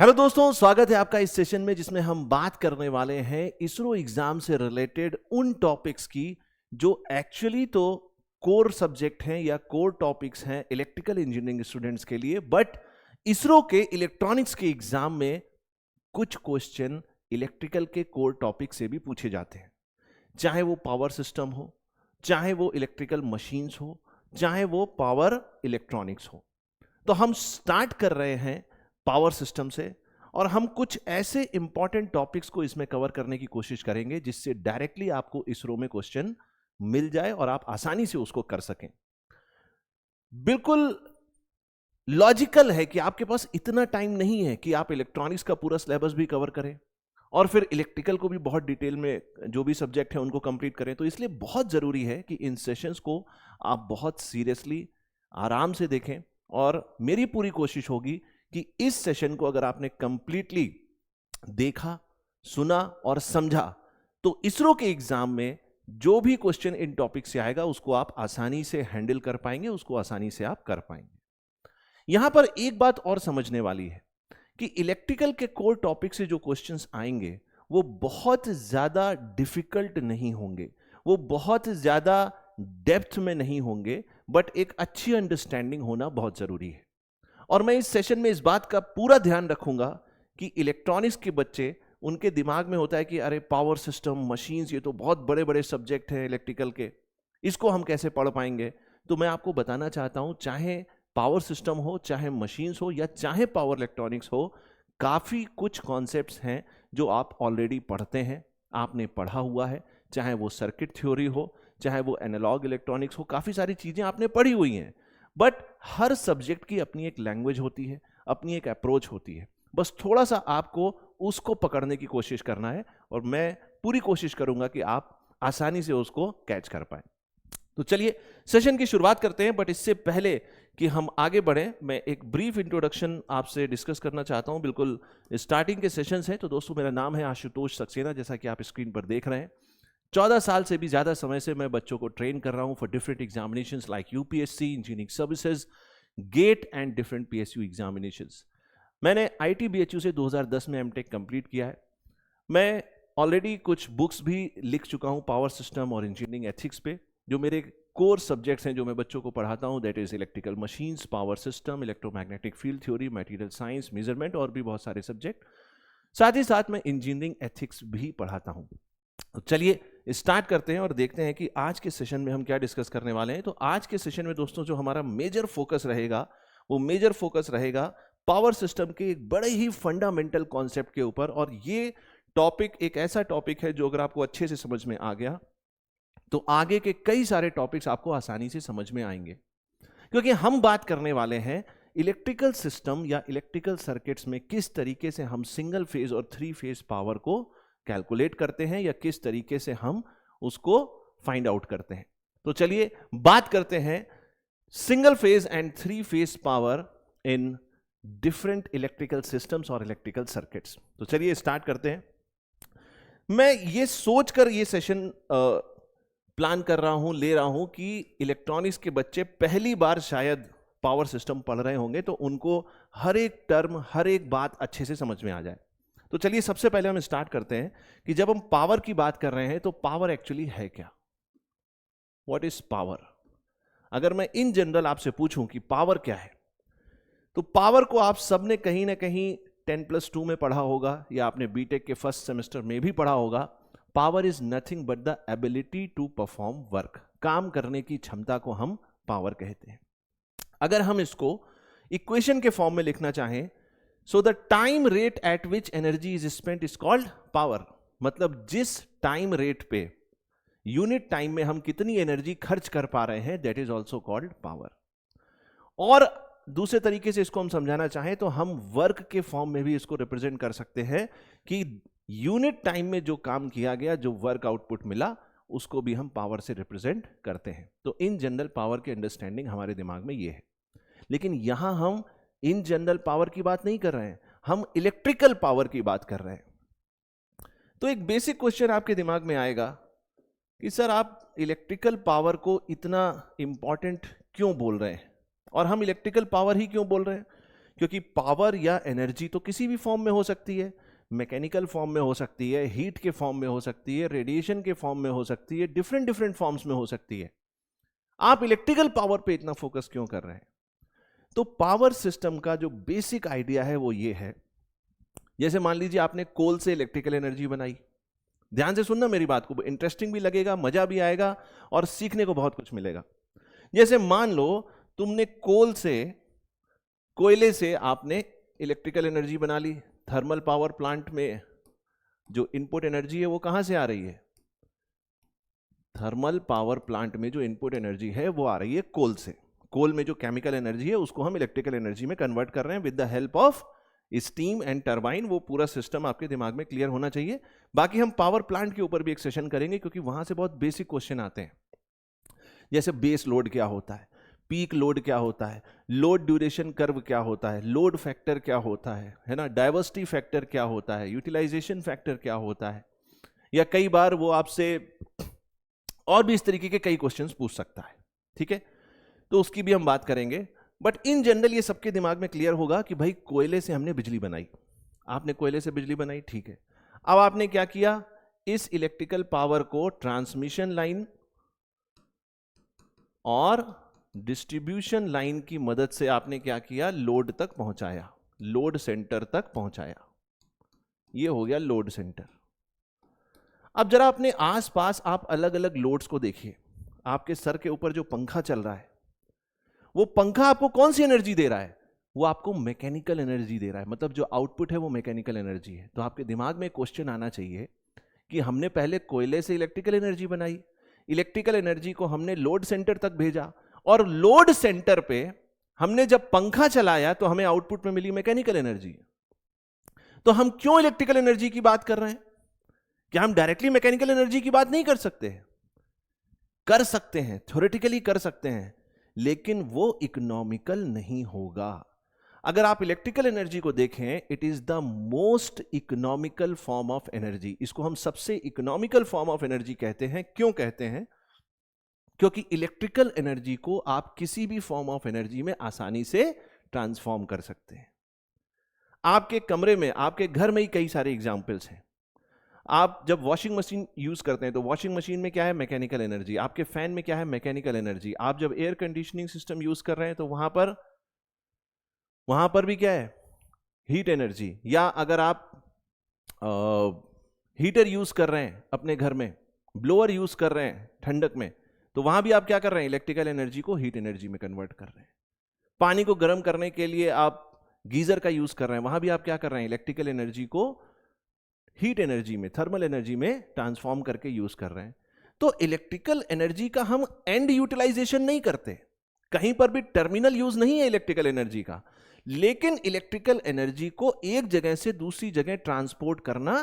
Hello दोस्तों, स्वागत है आपका इस सेशन में जिसमें हम बात करने वाले हैं इसरो एग्जाम से रिलेटेड उन टॉपिक्स की जो एक्चुअली तो कोर सब्जेक्ट हैं या कोर टॉपिक्स हैं इलेक्ट्रिकल इंजीनियरिंग स्टूडेंट्स के लिए। बट इसरो के इलेक्ट्रॉनिक्स के एग्जाम में कुछ क्वेश्चन इलेक्ट्रिकल के कोर टॉपिक से भी पूछे जाते हैं, चाहे वो पावर सिस्टम हो, चाहे वो इलेक्ट्रिकल मशीन्स हो, चाहे वो पावर इलेक्ट्रॉनिक्स हो। तो हम स्टार्ट कर रहे हैं पावर सिस्टम से और हम कुछ ऐसे इंपॉर्टेंट टॉपिक्स को इसमें कवर करने की कोशिश करेंगे जिससे डायरेक्टली आपको इसरो में क्वेश्चन मिल जाए और आप आसानी से उसको कर सकें। बिल्कुल लॉजिकल है कि आपके पास इतना टाइम नहीं है कि आप इलेक्ट्रॉनिक्स का पूरा सिलेबस भी कवर करें और फिर इलेक्ट्रिकल को भी बहुत डिटेल में जो भी सब्जेक्ट है उनको कंप्लीट करें। तो इसलिए बहुत जरूरी है कि इन सेशंस को आप बहुत सीरियसली आराम से देखें और मेरी पूरी कोशिश होगी कि इस सेशन को अगर आपने कंप्लीटली देखा, सुना और समझा तो इसरो के एग्जाम में जो भी क्वेश्चन इन टॉपिक से आएगा उसको आप आसानी से हैंडल कर पाएंगे, उसको आसानी से आप कर पाएंगे। यहां पर एक बात और समझने वाली है कि इलेक्ट्रिकल के कोर टॉपिक से जो क्वेश्चंस आएंगे वो बहुत ज्यादा डिफिकल्ट नहीं होंगे, वो बहुत ज्यादा डेप्थ में नहीं होंगे, बट एक अच्छी अंडरस्टैंडिंग होना बहुत जरूरी है। और मैं इस सेशन में इस बात का पूरा ध्यान रखूंगा कि इलेक्ट्रॉनिक्स के बच्चे, उनके दिमाग में होता है कि अरे पावर सिस्टम, मशीन्स, ये तो बहुत बड़े बड़े सब्जेक्ट हैं इलेक्ट्रिकल के, इसको हम कैसे पढ़ पाएंगे। तो मैं आपको बताना चाहता हूं, चाहे पावर सिस्टम हो, चाहे मशीन्स हो या चाहे पावर इलेक्ट्रॉनिक्स हो, काफी कुछ कॉन्सेप्ट्स हैं जो आप ऑलरेडी पढ़ते हैं, आपने पढ़ा हुआ है। चाहे वो सर्किट थ्योरी हो, चाहे वो एनालॉग इलेक्ट्रॉनिक्स हो, काफी सारी चीजें आपने पढ़ी हुई हैं। बट हर सब्जेक्ट की अपनी एक लैंग्वेज होती है, अपनी एक अप्रोच होती है। बस थोड़ा सा आपको उसको पकड़ने की कोशिश करना है और मैं पूरी कोशिश करूंगा कि आप आसानी से उसको कैच कर पाए। तो चलिए सेशन की शुरुआत करते हैं। बट इससे पहले कि हम आगे बढ़ें, मैं एक ब्रीफ इंट्रोडक्शन आपसे डिस्कस करना चाहता हूं। बिल्कुल स्टार्टिंग के सेशंस हैं। तो दोस्तों, मेरा नाम है आशुतोष सक्सेना, जैसा कि आप स्क्रीन पर देख रहे हैं। 14 साल से भी ज़्यादा समय से मैं बच्चों को ट्रेन कर रहा हूँ for different examinations like UPSC, engineering services, GATE and different PSU examinations. मैंने आईटीबीएचयू से 2010 में एमटेक कंप्लीट किया है। मैं ऑलरेडी कुछ बुक्स भी लिख चुका हूँ पावर सिस्टम और इंजीनियरिंग एथिक्स पे। जो मेरे कोर सब्जेक्ट्स हैं जो मैं बच्चों को पढ़ाता हूँ, that is electrical machines, power system, electromagnetic field theory, material science, measurement और भी बहुत सारे सब्जेक्ट। साथ ही साथ मैं इंजीनियरिंग एथिक्स भी पढ़ाता हूँ। तो चलिए स्टार्ट करते हैं और देखते हैं कि आज के सेशन में हम क्या डिस्कस करने वाले हैं। तो आज के सेशन में दोस्तों जो हमारा मेजर फोकस रहेगा वो मेजर फोकस रहेगा पावर सिस्टम के एक बड़े ही फंडामेंटल कॉन्सेप्ट के ऊपर। और ये टॉपिक एक ऐसा टॉपिक है जो अगर आपको अच्छे से समझ में आ गया तो आगे के कई सारे टॉपिक्स आपको आसानी से समझ में आएंगे, क्योंकि हम बात करने वाले हैं इलेक्ट्रिकल सिस्टम या इलेक्ट्रिकल सर्किट्स में किस तरीके से हम सिंगल फेज और 3 फेज पावर को कैलकुलेट करते हैं या किस तरीके से हम उसको फाइंड आउट करते हैं। तो चलिए बात करते हैं single phase and 3 phase power in different electrical systems और इलेक्ट्रिकल सर्किट्स। तो चलिए स्टार्ट करते हैं। मैं ये सोचकर ये सेशन प्लान कर रहा हूं, ले रहा हूं कि इलेक्ट्रॉनिक्स के बच्चे पहली बार शायद पावर सिस्टम पढ़ रहे होंगे तो उनको हर एक टर्म, हर एक बात अच्छे से समझ में आ जाए। तो चलिए सबसे पहले हम स्टार्ट करते हैं कि जब हम पावर की बात कर रहे हैं तो पावर एक्चुअली है क्या? What is power? अगर मैं इन जनरल आपसे पूछूं कि पावर क्या है, तो पावर को आप सबने कहीं ना कहीं 10+2 में पढ़ा होगा या आपने बीटेक के फर्स्ट सेमेस्टर में भी पढ़ा होगा। Power is nothing but the ability to perform work. काम करने की क्षमता को हम पावर कहते हैं। अगर हम इसको इक्वेशन के फॉर्म में लिखना चाहें, so the time rate at which energy is spent is called power. मतलब जिस टाइम रेट पे, यूनिट टाइम में हम कितनी एनर्जी खर्च कर पा रहे हैं, that is also called power. और दूसरे तरीके से इसको हम समझाना चाहें तो हम वर्क के फॉर्म में भी इसको रिप्रेजेंट कर सकते हैं कि यूनिट टाइम में जो काम किया गया, जो वर्क आउटपुट मिला, उसको भी हम पावर से रिप्रेजेंट करते हैं। तो इन जनरल पावर की अंडरस्टैंडिंग हमारे दिमाग में ये है। लेकिन यहां हम इन जनरल पावर की बात नहीं कर रहे हैं, हम इलेक्ट्रिकल पावर की बात कर रहे हैं। तो एक बेसिक क्वेश्चन आपके दिमाग में आएगा कि सर आप इलेक्ट्रिकल पावर को इतना इंपॉर्टेंट क्यों बोल रहे हैं, और हम इलेक्ट्रिकल पावर ही क्यों बोल रहे हैं? क्योंकि पावर या एनर्जी तो किसी भी फॉर्म में हो सकती है, मैकेनिकल फॉर्म में हो सकती है, हीट के फॉर्म में हो सकती है, रेडिएशन के फॉर्म में हो सकती है, डिफरेंट डिफरेंट फॉर्म्स में हो सकती है। आप इलेक्ट्रिकल पावर पे इतना फोकस क्यों कर रहे हैं? तो पावर सिस्टम का जो बेसिक आइडिया है वो ये है, जैसे मान लीजिए आपने कोल से इलेक्ट्रिकल एनर्जी बनाई। ध्यान से सुनना मेरी बात को, इंटरेस्टिंग भी लगेगा, मजा भी आएगा और सीखने को बहुत कुछ मिलेगा। जैसे मान लो तुमने कोयले से आपने इलेक्ट्रिकल एनर्जी बना ली। थर्मल पावर प्लांट में जो इनपुट एनर्जी है वो कहां से आ रही है? थर्मल पावर प्लांट में जो इनपुट एनर्जी है वो आ रही है कोल से। कोल में जो केमिकल एनर्जी है उसको हम इलेक्ट्रिकल एनर्जी में कन्वर्ट कर रहे हैं with the help of steam and turbine. वो पूरा सिस्टम आपके दिमाग में क्लियर होना चाहिए। बाकी हम पावर प्लांट के ऊपर भी एक सेशन करेंगे क्योंकि वहां से बहुत बेसिक क्वेश्चन आते हैं, जैसे बेस लोड क्या होता है, पीक लोड क्या होता है, लोड ड्यूरेशन कर्व क्या होता है, लोड फैक्टर क्या होता है ना, डाइवर्सिटी फैक्टर क्या होता है, यूटिलाइजेशन फैक्टर क्या होता है, या कई बार वो आपसे और भी इस तरीके के कई क्वेश्चंस पूछ सकता है। ठीक है, तो उसकी भी हम बात करेंगे। बट इन जनरल ये सबके दिमाग में क्लियर होगा कि भाई कोयले से हमने बिजली बनाई, आपने कोयले से बिजली बनाई, ठीक है। अब आपने क्या किया, इस इलेक्ट्रिकल पावर को ट्रांसमिशन लाइन और डिस्ट्रीब्यूशन लाइन की मदद से आपने क्या किया, लोड तक पहुंचाया, लोड सेंटर तक पहुंचाया। ये हो गया लोड सेंटर। अब जरा अपने आसपास आप अलग अलग लोड्स को देखिए। आपके सर के ऊपर जो पंखा चल रहा है, वो पंखा आपको कौन सी एनर्जी दे रहा है? वो आपको मैकेनिकल एनर्जी दे रहा है, मतलब जो आउटपुट है वो मैकेनिकल एनर्जी है। तो आपके दिमाग में क्वेश्चन आना चाहिए कि हमने पहले कोयले से इलेक्ट्रिकल एनर्जी बनाई, इलेक्ट्रिकल एनर्जी को हमने लोड सेंटर तक भेजा, और लोड सेंटर पे हमने जब पंखा चलाया तो हमें आउटपुट में मिली मैकेनिकल एनर्जी। तो हम क्यों इलेक्ट्रिकल एनर्जी की बात कर रहे हैं? क्या हम डायरेक्टली मैकेनिकल एनर्जी की बात नहीं कर सकते? कर सकते हैं, थ्योरेटिकली कर सकते हैं, लेकिन वो इकोनॉमिकल नहीं होगा। अगर आप इलेक्ट्रिकल एनर्जी को देखें, it is the most economical form of energy. इसको हम सबसे इकोनॉमिकल फॉर्म ऑफ एनर्जी कहते हैं। क्यों कहते हैं? क्योंकि इलेक्ट्रिकल एनर्जी को आप किसी भी फॉर्म ऑफ एनर्जी में आसानी से ट्रांसफॉर्म कर सकते हैं। आपके कमरे में, आपके घर में ही कई सारे एग्जाम्पल्स हैं। आप जब वॉशिंग मशीन यूज करते हैं तो वॉशिंग मशीन में क्या है? Mechanical energy. आपके फैन में क्या है? Mechanical energy. आप जब एयर कंडीशनिंग सिस्टम यूज कर रहे हैं तो वहां पर भी क्या है? Heat energy. या अगर आप हीटर यूज कर रहे हैं अपने घर में, ब्लोअर यूज कर रहे हैं ठंडक में, तो वहां भी आप क्या कर रहे हैं? इलेक्ट्रिकल एनर्जी को हीट एनर्जी में कन्वर्ट कर रहे हैं। पानी को गर्म करने के लिए आप गीजर का यूज कर रहे हैं, वहां भी आप क्या कर रहे हैं? इलेक्ट्रिकल एनर्जी को हीट एनर्जी में, थर्मल एनर्जी में ट्रांसफॉर्म करके यूज कर रहे हैं। तो इलेक्ट्रिकल एनर्जी का हम एंड यूटिलाइजेशन नहीं करते, कहीं पर भी टर्मिनल यूज नहीं है इलेक्ट्रिकल एनर्जी का, लेकिन इलेक्ट्रिकल एनर्जी को एक जगह से दूसरी जगह ट्रांसपोर्ट करना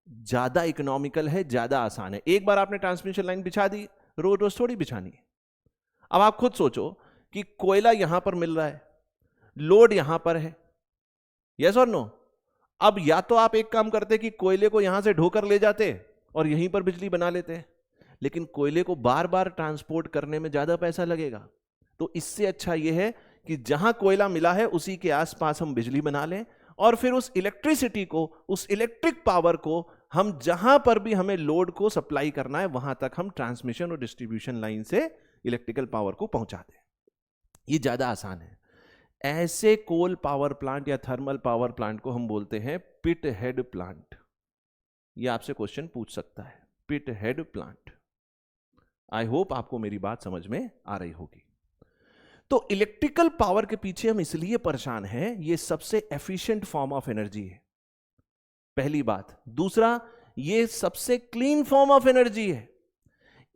ज्यादा इकोनॉमिकल है, ज्यादा आसान है। एक बार आपने ट्रांसमिशन लाइन बिछा दी, रोज रोज थोड़ी बिछानी है। अब आप खुद सोचो कि कोयला यहां पर मिल रहा है, लोड यहां पर है, यस और नो? अब या तो आप एक काम करते कि कोयले को यहां से ढोकर ले जाते और यहीं पर बिजली बना लेते, लेकिन कोयले को बार बार ट्रांसपोर्ट करने में ज्यादा पैसा लगेगा। तो इससे अच्छा यह है कि जहां कोयला मिला है उसी के आसपास हम बिजली बना लें, और फिर उस इलेक्ट्रिसिटी को, उस इलेक्ट्रिक पावर को हम जहां पर भी हमें लोड को सप्लाई करना है वहां तक हम ट्रांसमिशन और डिस्ट्रीब्यूशन लाइन से इलेक्ट्रिकल पावर को पहुंचा दें। ये ज्यादा आसान है। ऐसे कोल पावर प्लांट या थर्मल पावर प्लांट को हम बोलते हैं पिट हेड प्लांट। ये आपसे क्वेश्चन पूछ सकता है, पिट हेड प्लांट। आई होप आपको मेरी बात समझ में आ रही होगी। तो इलेक्ट्रिकल पावर के पीछे हम इसलिए परेशान हैं, ये सबसे एफिशिएंट फॉर्म ऑफ एनर्जी है, पहली बात। दूसरा, ये सबसे क्लीन फॉर्म ऑफ एनर्जी है।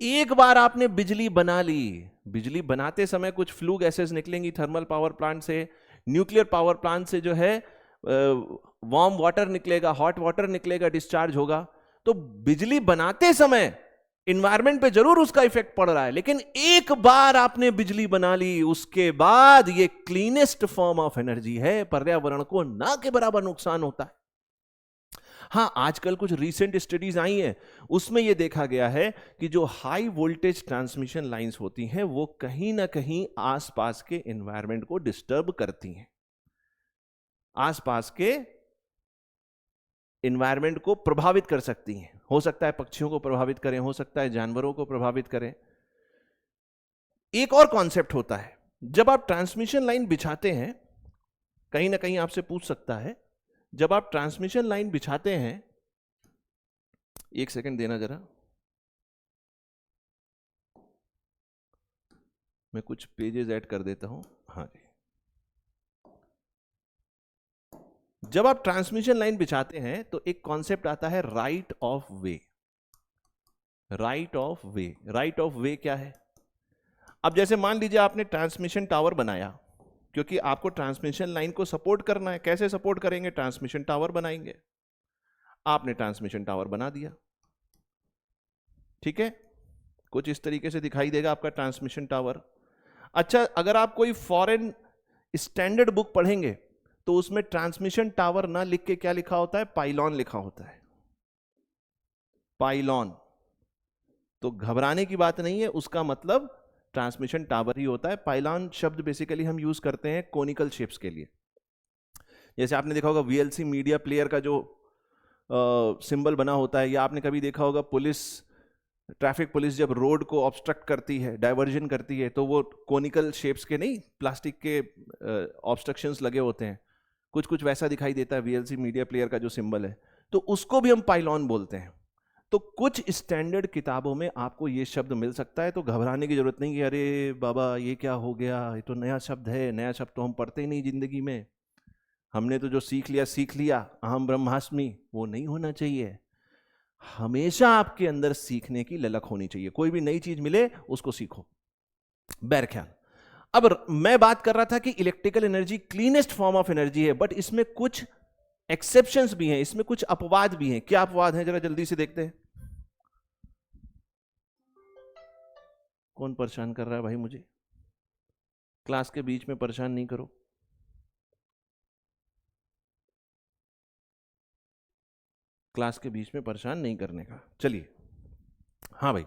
एक बार आपने बिजली बना ली, बिजली बनाते समय कुछ फ्लू गैसेस निकलेंगी थर्मल पावर प्लांट से, न्यूक्लियर पावर प्लांट से जो है वार्म वाटर निकलेगा, हॉट वाटर निकलेगा, डिस्चार्ज होगा। तो बिजली बनाते समय इन्वायरमेंट पे जरूर उसका इफेक्ट पड़ रहा है, लेकिन एक बार आपने बिजली बना ली, उसके बाद ये क्लीनेस्ट फॉर्म ऑफ एनर्जी है, पर्यावरण को ना के बराबर नुकसान होता है। हां, आजकल कुछ रीसेंट स्टडीज आई हैं, उसमें यह देखा गया है कि जो हाई वोल्टेज ट्रांसमिशन लाइंस होती हैं वो कहीं ना कहीं आसपास के एनवायरनमेंट को डिस्टर्ब करती हैं। आसपास के एनवायरनमेंट को प्रभावित कर सकती हैं। हो सकता है पक्षियों को प्रभावित करें, हो सकता है जानवरों को प्रभावित करें। एक और कॉन्सेप्ट होता है, जब आप ट्रांसमिशन लाइन बिछाते हैं, कहीं ना कहीं आपसे पूछ सकता है, जब आप ट्रांसमिशन लाइन बिछाते हैं, एक सेकंड देना जरा, मैं कुछ पेजेस ऐड कर देता हूं। हाँ जी, जब आप ट्रांसमिशन लाइन बिछाते हैं तो एक कॉन्सेप्ट आता है right of way. Right of way, right of वे क्या है? अब जैसे मान लीजिए आपने ट्रांसमिशन टावर बनाया, क्योंकि आपको ट्रांसमिशन लाइन को सपोर्ट करना है। कैसे सपोर्ट करेंगे? ट्रांसमिशन टावर बनाएंगे। आपने ट्रांसमिशन टावर बना दिया, ठीक है, कुछ इस तरीके से दिखाई देगा आपका ट्रांसमिशन टावर। अच्छा, अगर आप कोई फॉरेन स्टैंडर्ड बुक पढ़ेंगे तो उसमें ट्रांसमिशन टावर ना लिख के क्या लिखा होता है? पाइलॉन लिखा होता है, पाइलॉन। तो घबराने की बात नहीं है, उसका मतलब ट्रांसमिशन टावर ही होता है। पाइलॉन शब्द बेसिकली हम यूज करते हैं कोनिकल शेप्स के लिए। जैसे आपने देखा होगा वीएलसी मीडिया प्लेयर का जो सिंबल बना होता है, या आपने कभी देखा होगा पुलिस, ट्रैफिक पुलिस जब रोड को ऑब्स्ट्रक्ट करती है, डाइवर्जन करती है, तो वो कोनिकल शेप्स के नहीं, प्लास्टिक के ऑब्स्ट्रक्शंस लगे होते हैं, कुछ कुछ वैसा दिखाई देता है वीएलसी मीडिया प्लेयर का जो सिंबल है, तो उसको भी हम पाइलॉन बोलते हैं। तो कुछ स्टैंडर्ड किताबों में आपको ये शब्द मिल सकता है, तो घबराने की जरूरत नहीं कि अरे बाबा ये क्या हो गया, ये तो नया शब्द है। नया शब्द तो हम पढ़ते ही नहीं जिंदगी में, हमने तो जो सीख लिया, अहम ब्रह्मास्मि, वो नहीं होना चाहिए। हमेशा आपके अंदर सीखने की ललक होनी चाहिए, कोई भी नई चीज मिले उसको सीखो। बहरख्याल, अब मैं बात कर रहा था कि electrical energy cleanest form of energy है, बट इसमें कुछ एक्सेप्शंस भी हैं, इसमें कुछ अपवाद भी हैं। क्या अपवाद हैं, जरा जल्दी से देखते हैं। कौन परेशान कर रहा है भाई मुझे? क्लास के बीच में परेशान नहीं करो। क्लास के बीच में परेशान नहीं करने का। चलिए, हाँ भाई,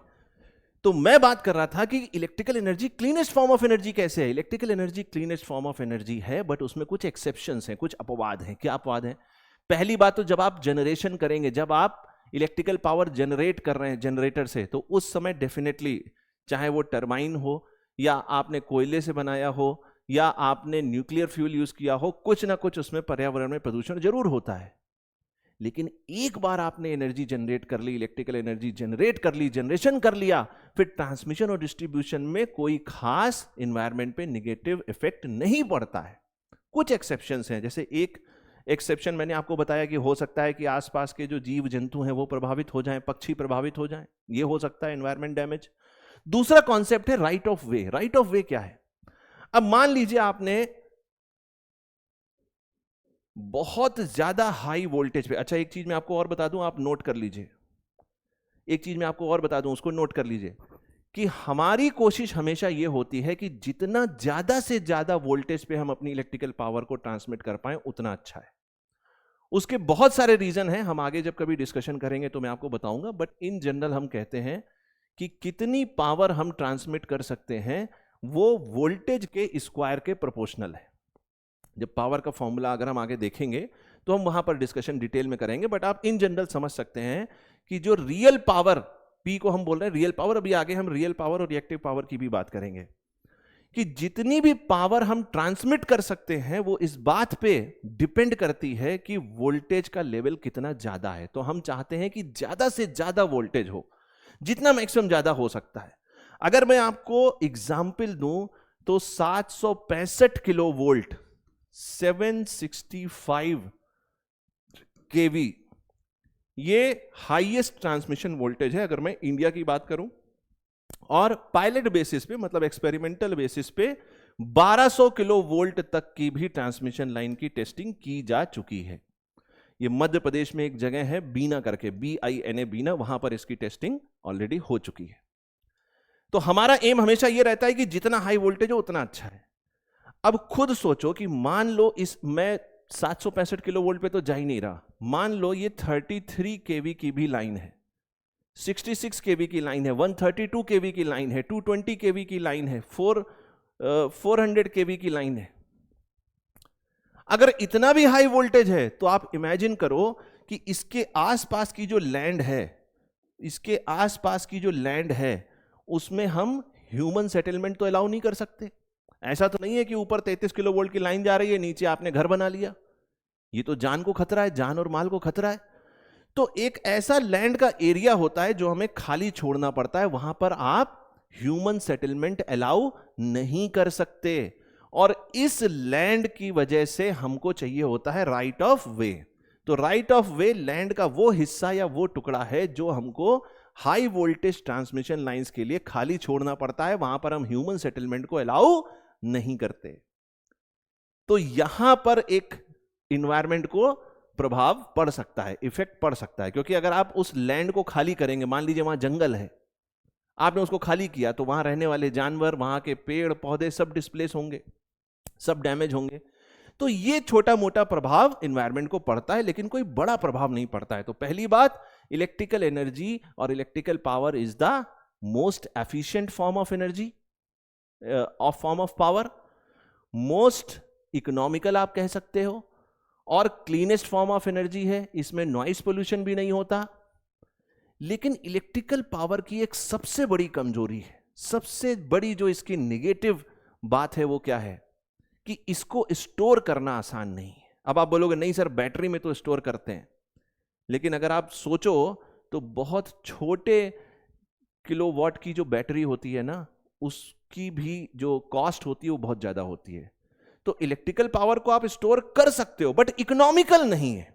तो मैं बात कर रहा था कि electrical energy cleanest form of energy कैसे है। Electrical energy cleanest form of energy है, बट उसमें कुछ एक्सेप्शंस हैं, कुछ अपवाद हैं। क्या अपवाद हैं? पहली बात तो जब आप जनरेशन करेंगे, जब आप इलेक्ट्रिकल पावर जनरेट कर रहे हैं जनरेटर से, तो उस समय डेफिनेटली, चाहे वो टरबाइन हो, या आपने कोयले से बनाया हो, या आपने न्यूक्लियर फ्यूल यूज किया हो, कुछ ना कुछ उसमें पर्यावरण में प्रदूषण जरूर होता है। लेकिन एक बार आपने एनर्जी जनरेट कर ली, इलेक्ट्रिकल एनर्जी जनरेट कर ली, जनरेशन कर लिया, फिर ट्रांसमिशन और डिस्ट्रीब्यूशन में कोई खास एनवायरनमेंट पे नेगेटिव इफेक्ट नहीं पड़ता है। कुछ एक्सेप्शंस हैं, जैसे एक एक्सेप्शन मैंने आपको बताया कि हो सकता है कि आसपास के जो जीव जंतु हैं वो प्रभावित हो जाएं, पक्षी प्रभावित हो जाएं, ये हो सकता है एनवायरनमेंट डैमेज। दूसरा कॉन्सेप्ट है right of way. Right of वे क्या है? अब मान लीजिए आपने बहुत ज्यादा हाई वोल्टेज पे, अच्छा एक चीज मैं आपको और बता दूं, आप नोट कर लीजिए, एक चीज मैं आपको और बता दूं, उसको नोट कर लीजिए, कि हमारी कोशिश हमेशा यह होती है कि जितना ज्यादा से ज्यादा वोल्टेज पे हम अपनी इलेक्ट्रिकल पावर को ट्रांसमिट कर पाए उतना अच्छा है। उसके बहुत सारे रीजन हैं, हम आगे जब कभी डिस्कशन करेंगे तो मैं आपको बताऊंगा, बट इन जनरल हम कहते हैं कि कितनी पावर हम ट्रांसमिट कर सकते हैं वो वोल्टेज के स्क्वायर के प्रोपोर्शनल है। जब पावर का फॉर्मूला अगर हम आगे देखेंगे तो हम वहां पर डिस्कशन डिटेल में करेंगे, बट आप इन जनरल समझ सकते हैं कि जो रियल पावर, पी को हम बोल रहे हैं रियल पावर, अभी आगे हम रियल पावर और रिएक्टिव पावर की भी बात करेंगे, कि जितनी भी पावर हम ट्रांसमिट कर सकते हैं वो इस बात पे डिपेंड करती है कि वोल्टेज का लेवल कितना ज्यादा है। तो हम चाहते हैं कि ज्यादा से ज्यादा वोल्टेज हो, जितना मैक्सिमम ज्यादा हो सकता है। अगर मैं आपको एग्जाम्पल दूं तो 765 किलो वोल्ट, 765 केवी, ये हाईएस्ट ट्रांसमिशन वोल्टेज है अगर मैं इंडिया की बात करूं, और पायलट बेसिस पे, मतलब एक्सपेरिमेंटल बेसिस पे 1200 किलो वोल्ट तक की भी ट्रांसमिशन लाइन की टेस्टिंग की जा चुकी है। ये मध्य प्रदेश में एक जगह है बीना करके, BINA बीना, वहां पर इसकी टेस्टिंग ऑलरेडी हो चुकी है। तो हमारा एम हमेशा यह रहता है कि जितना हाई वोल्टेज हो उतना अच्छा है। अब खुद सोचो कि मान लो इस, मैं 765 किलो वोल्ट पे तो जा ही नहीं रहा, मान लो ये 33 केवी की भी लाइन है, 66 केवी की लाइन है, 132 केवी की लाइन है, 220 केवी की लाइन है, 400 केवी की लाइन है। अगर इतना भी हाई वोल्टेज है तो आप इमेजिन करो कि इसके आसपास की जो लैंड है, इसके आसपास की जो लैंड है उसमें हम ह्यूमन सेटलमेंट तो अलाउ नहीं कर सकते। ऐसा तो नहीं है कि ऊपर 33 किलो वोल्ट की लाइन जा रही है, नीचे आपने घर बना लिया। ये तो जान को खतरा है, जान और माल को खतरा है। तो एक ऐसा लैंड का एरिया होता है जो हमें खाली छोड़ना पड़ता है, वहां पर आप ह्यूमन सेटलमेंट अलाउ नहीं कर सकते। और इस लैंड की वजह से हमको चाहिए होता है राइट ऑफ वे। तो राइट ऑफ वे लैंड का वो हिस्सा या वो टुकड़ा है जो हमको हाई वोल्टेज ट्रांसमिशन लाइंस के लिए खाली छोड़ना पड़ता है, वहां पर हम ह्यूमन सेटलमेंट को अलाउ नहीं करते। तो यहां पर एक इन्वायरमेंट को प्रभाव पड़ सकता है, इफेक्ट पड़ सकता है, क्योंकि अगर आप उस लैंड को खाली करेंगे, मान लीजिए वहां जंगल है, आपने उसको खाली किया, तो वहां रहने वाले जानवर, वहां के पेड़ पौधे सब डिस्प्लेस होंगे, सब डैमेज होंगे। तो ये छोटा मोटा प्रभाव एनवायरनमेंट को पड़ता है, लेकिन कोई बड़ा प्रभाव नहीं पड़ता है। तो पहली बात, इलेक्ट्रिकल एनर्जी और electrical power is the most efficient form of energy, form of power, most economical आप कह सकते हो, और क्लीनेस्ट फॉर्म ऑफ एनर्जी है। इसमें नॉइस पोल्यूशन भी नहीं होता। लेकिन इलेक्ट्रिकल पावर की एक सबसे बड़ी कमजोरी है, सबसे बड़ी जो इसकी नेगेटिव बात है वो क्या है कि इसको स्टोर करना आसान नहीं है। अब आप बोलोगे नहीं सर, बैटरी में तो स्टोर करते हैं, लेकिन अगर आप सोचो तो बहुत छोटे किलोवाट की जो बैटरी होती है ना, उसकी भी जो कॉस्ट होती है वो बहुत ज्यादा होती है। तो इलेक्ट्रिकल पावर को आप स्टोर कर सकते हो, बट इकोनॉमिकल नहीं है।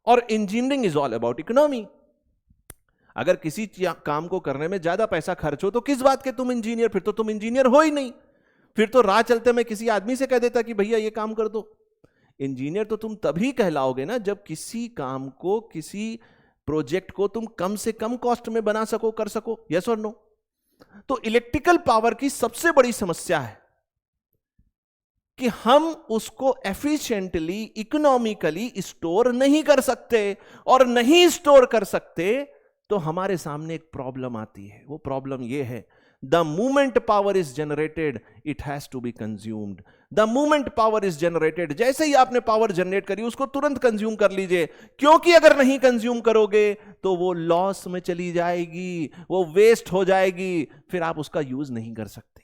और engineering is all about economy. अगर किसी काम को करने में ज्यादा पैसा खर्च हो तो किस बात के तुम इंजीनियर, फिर तो तुम इंजीनियर हो ही नहीं। फिर तो राह चलते मैं किसी आदमी से कह देता कि भैया ये काम कर दो। इंजीनियर तो तुम तभी कहलाओगे ना जब किसी काम को, किसी प्रोजेक्ट को तुम कम से कम कॉस्ट में बना सको, कर सको। यस और नो? तो इलेक्ट्रिकल पावर की सबसे बड़ी समस्या है कि हम उसको एफिशिएंटली, इकोनॉमिकली स्टोर नहीं कर सकते, और नहीं स्टोर कर सकते तो हमारे सामने एक प्रॉब्लम आती है। वो प्रॉब्लम ये है, the moment power is generated it has to be consumed. The moment power is generated, जैसे ही आपने पावर जनरेट करी उसको तुरंत कंज्यूम कर लीजिए, क्योंकि अगर नहीं कंज्यूम करोगे तो वो लॉस में चली जाएगी, वो वेस्ट हो जाएगी, फिर आप उसका यूज नहीं कर सकते।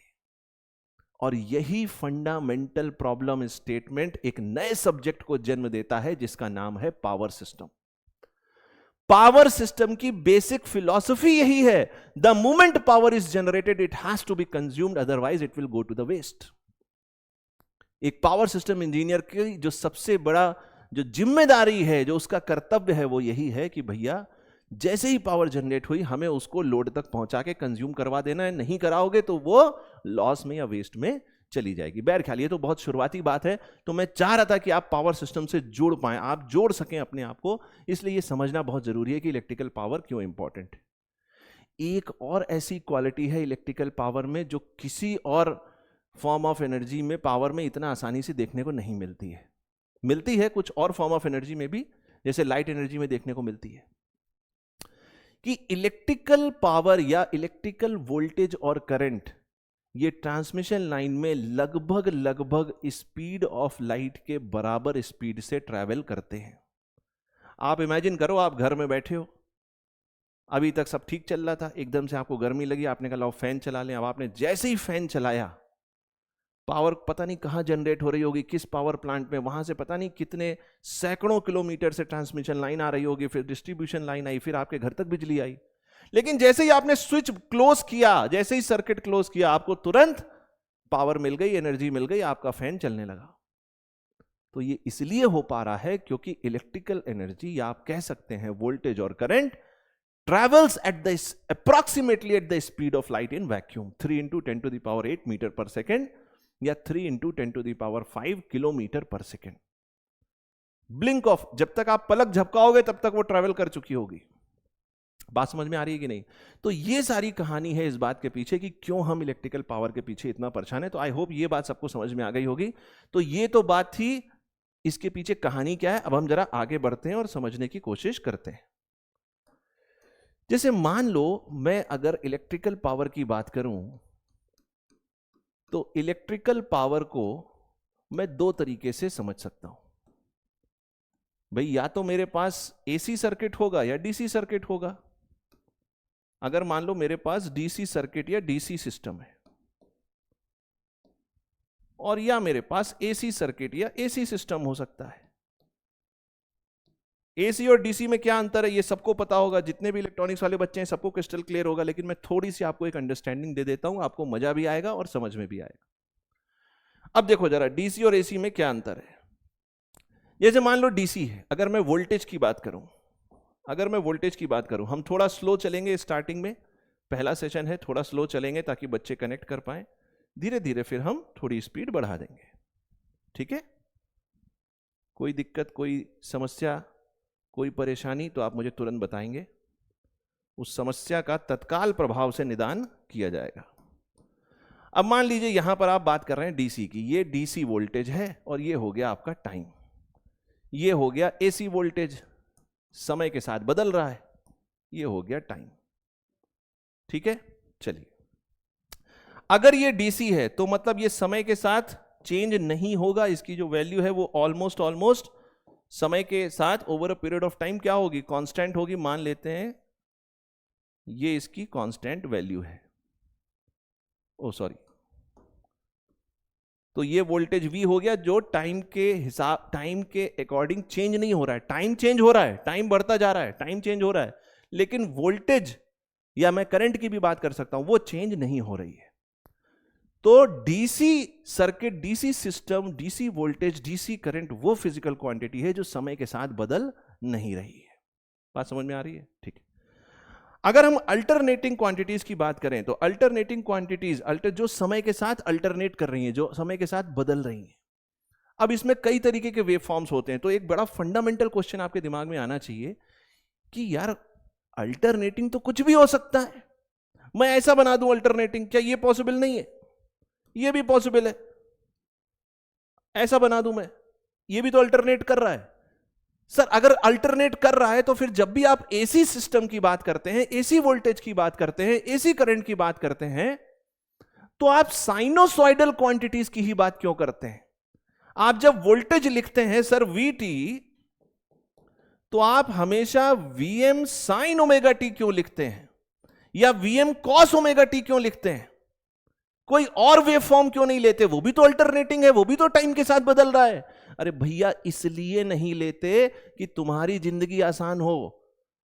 और यही फंडामेंटल प्रॉब्लम स्टेटमेंट एक नए सब्जेक्ट को जन्म देता है जिसका नाम है पावर सिस्टम। पावर सिस्टम की बेसिक फिलॉसफी यही है, the moment power is generated it has to be consumed, otherwise it will go to the waste. एक पावर सिस्टम इंजीनियर की जो सबसे बड़ा जो जिम्मेदारी है, जो उसका कर्तव्य है, वो यही है कि भैया जैसे ही पावर जनरेट हुई हमें उसको लोड तक पहुंचा के कंज्यूम करवा देना है। नहीं कराओगे तो वो लॉस में या वेस्ट में चली जाएगी। बहरहाल ये तो बहुत शुरुआती बात है, तो मैं चाह रहा था कि आप पावर सिस्टम से जुड़ पाएं, आप जोड़ सकें अपने आप को, इसलिए ये समझना बहुत जरूरी है कि इलेक्ट्रिकल पावर क्यों इंपॉर्टेंट है। एक और ऐसी क्वालिटी है इलेक्ट्रिकल पावर में जो किसी और फॉर्म ऑफ एनर्जी में, पावर में इतना आसानी से देखने को नहीं मिलती है। मिलती है कुछ और फॉर्म ऑफ एनर्जी में भी, जैसे लाइट एनर्जी में देखने को मिलती है, कि इलेक्ट्रिकल पावर या इलेक्ट्रिकल वोल्टेज और करंट ये ट्रांसमिशन लाइन में लगभग स्पीड ऑफ लाइट के बराबर स्पीड से ट्रैवल करते हैं। आप इमेजिन करो, आप घर में बैठे हो, अभी तक सब ठीक चल रहा था, एकदम से आपको गर्मी लगी, आपने कहा लाओ फैन चला लें। अब आपने जैसे ही फैन चलाया, पावर पता नहीं कहां जनरेट हो रही होगी, किस पावर प्लांट में, वहां से पता नहीं कितने सैकड़ों किलोमीटर से ट्रांसमिशन लाइन आ रही होगी, फिर डिस्ट्रीब्यूशन लाइन आई, फिर आपके घर तक बिजली आई। लेकिन जैसे ही आपने स्विच क्लोज किया, जैसे ही सर्किट क्लोज किया, आपको तुरंत पावर मिल गई, एनर्जी मिल गई, आपका फैन चलने लगा। तो ये इसलिए हो पा रहा है क्योंकि इलेक्ट्रिकल एनर्जी, या आप कह सकते हैं वोल्टेज और current, travels at the approximately at the speed of light in vacuum, 3 into 10 to the power 8 metre पर सेकेंड या 3 into 10 to the power 5 kilometre पर सेकेंड। ब्लिंक ऑफ, जब तक आप पलक झपकाओगे तब तक वो ट्रैवल कर चुकी होगी। बात समझ में आ रही है कि नहीं? तो ये सारी कहानी है इस बात के पीछे कि क्यों हम इलेक्ट्रिकल पावर के पीछे इतना परेशान है। तो आई होप ये बात सबको समझ में आ गई होगी। तो ये तो बात थी, इसके पीछे कहानी क्या है। अब हम जरा आगे बढ़ते हैं और समझने की कोशिश करते हैं। जैसे मान लो मैं अगर इलेक्ट्रिकल पावर की बात करूं, तो इलेक्ट्रिकल पावर को मैं दो तरीके से समझ सकता हूं भाई, या तो मेरे पास एसी सर्किट होगा या डीसी सर्किट होगा। अगर मान लो मेरे पास डीसी सर्किट या डीसी सिस्टम है, और या मेरे पास एसी सर्किट या एसी सिस्टम हो सकता है। एसी और डीसी में क्या अंतर है ये सबको पता होगा, जितने भी इलेक्ट्रॉनिक्स वाले बच्चे हैं सबको क्रिस्टल क्लियर होगा, लेकिन मैं थोड़ी सी आपको एक अंडरस्टैंडिंग दे देता हूं, आपको मजा भी आएगा और समझ में भी आएगा। अब देखो जरा डीसी और एसी में क्या अंतर है। जैसे मान लो डीसी है, अगर मैं वोल्टेज की बात करूं, हम थोड़ा स्लो चलेंगे स्टार्टिंग में, पहला सेशन है, थोड़ा स्लो चलेंगे ताकि बच्चे कनेक्ट कर पाए, धीरे धीरे फिर हम थोड़ी स्पीड बढ़ा देंगे, ठीक है। कोई दिक्कत, कोई समस्या, कोई परेशानी तो आप मुझे तुरंत बताएंगे, उस समस्या का तत्काल प्रभाव से निदान किया जाएगा। अब मान लीजिए यहां पर आप बात कर रहे हैं डीसी की, ये डीसी वोल्टेज है और ये हो गया आपका टाइम, ये हो गया एसी वोल्टेज, समय के साथ बदल रहा है, ये हो गया टाइम, ठीक है। चलिए, अगर ये डीसी है तो मतलब ये समय के साथ चेंज नहीं होगा, इसकी जो वैल्यू है वो ऑलमोस्ट समय के साथ over a period of time क्या होगी, कांस्टेंट होगी। मान लेते हैं ये इसकी कांस्टेंट वैल्यू है, ओ सॉरी, तो ये वोल्टेज V हो गया जो टाइम के अकॉर्डिंग चेंज नहीं हो रहा है। टाइम चेंज हो रहा है, टाइम बढ़ता जा रहा है, टाइम चेंज हो रहा है, लेकिन वोल्टेज या मैं करंट की भी बात कर सकता हूं, वो चेंज नहीं हो रही है। तो DC circuit, DC system, DC voltage, DC current वो फिजिकल क्वांटिटी है जो समय के साथ बदल नहीं रही है। बात समझ में आ रही है, ठीक है। अगर हम अल्टरनेटिंग क्वांटिटीज की बात करें तो अल्टरनेटिंग क्वांटिटीज जो समय के साथ अल्टरनेट कर रही हैं, जो समय के साथ बदल रही हैं। अब इसमें कई तरीके के वेव फॉर्म्स होते हैं, तो एक बड़ा फंडामेंटल क्वेश्चन आपके दिमाग में आना चाहिए कि यार अल्टरनेटिंग तो कुछ भी हो सकता है, मैं ऐसा बना दूं अल्टरनेटिंग, क्या ये पॉसिबल नहीं है? ये भी पॉसिबल है, ऐसा बना दूं मैं, ये भी तो अल्टरनेट कर रहा है। सर अगर अल्टरनेट कर रहा है तो फिर जब भी आप एसी सिस्टम की बात करते हैं, एसी वोल्टेज की बात करते हैं, एसी करंट की बात करते हैं, तो आप साइनोसॉइडल क्वांटिटीज की ही बात क्यों करते हैं? आप जब वोल्टेज लिखते हैं सर VT, तो आप हमेशा Vm साइन ओमेगा टी क्यों लिखते हैं, या Vm कॉस ओमेगा टी क्यों लिखते हैं? कोई और वेव फॉर्म क्यों नहीं लेते? वो भी तो अल्टरनेटिंग है, वो भी तो टाइम के साथ बदल रहा है। अरे भैया इसलिए नहीं लेते कि तुम्हारी जिंदगी आसान हो,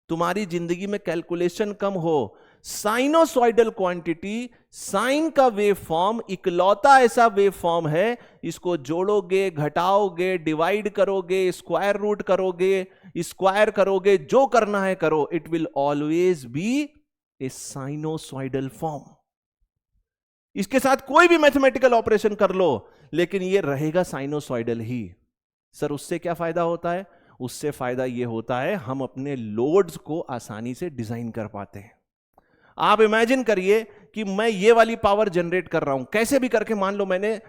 तुम्हारी जिंदगी में कैलकुलेशन कम हो। साइनोसॉइडल क्वांटिटी, साइन का वेव फॉर्म इकलौता ऐसा वेव फॉर्म है, इसको जोड़ोगे, घटाओगे, डिवाइड करोगे, स्क्वायर रूट करोगे, स्क्वायर करोगे, जो करना है करो, it will always be A sinusoidal form. इसके साथ कोई भी मैथमेटिकल ऑपरेशन कर लो, लेकिन ये रहेगा साइनोसॉइडल ही। सर उससे क्या फायदा होता है? उससे फायदा ये होता है हम अपने लोड्स को आसानी से डिजाइन कर पाते हैं। आप इमेजिन करिए कि मैं ये वाली पावर जनरेट कर रहा हूं, कैसे भी करके, मान लो मैंने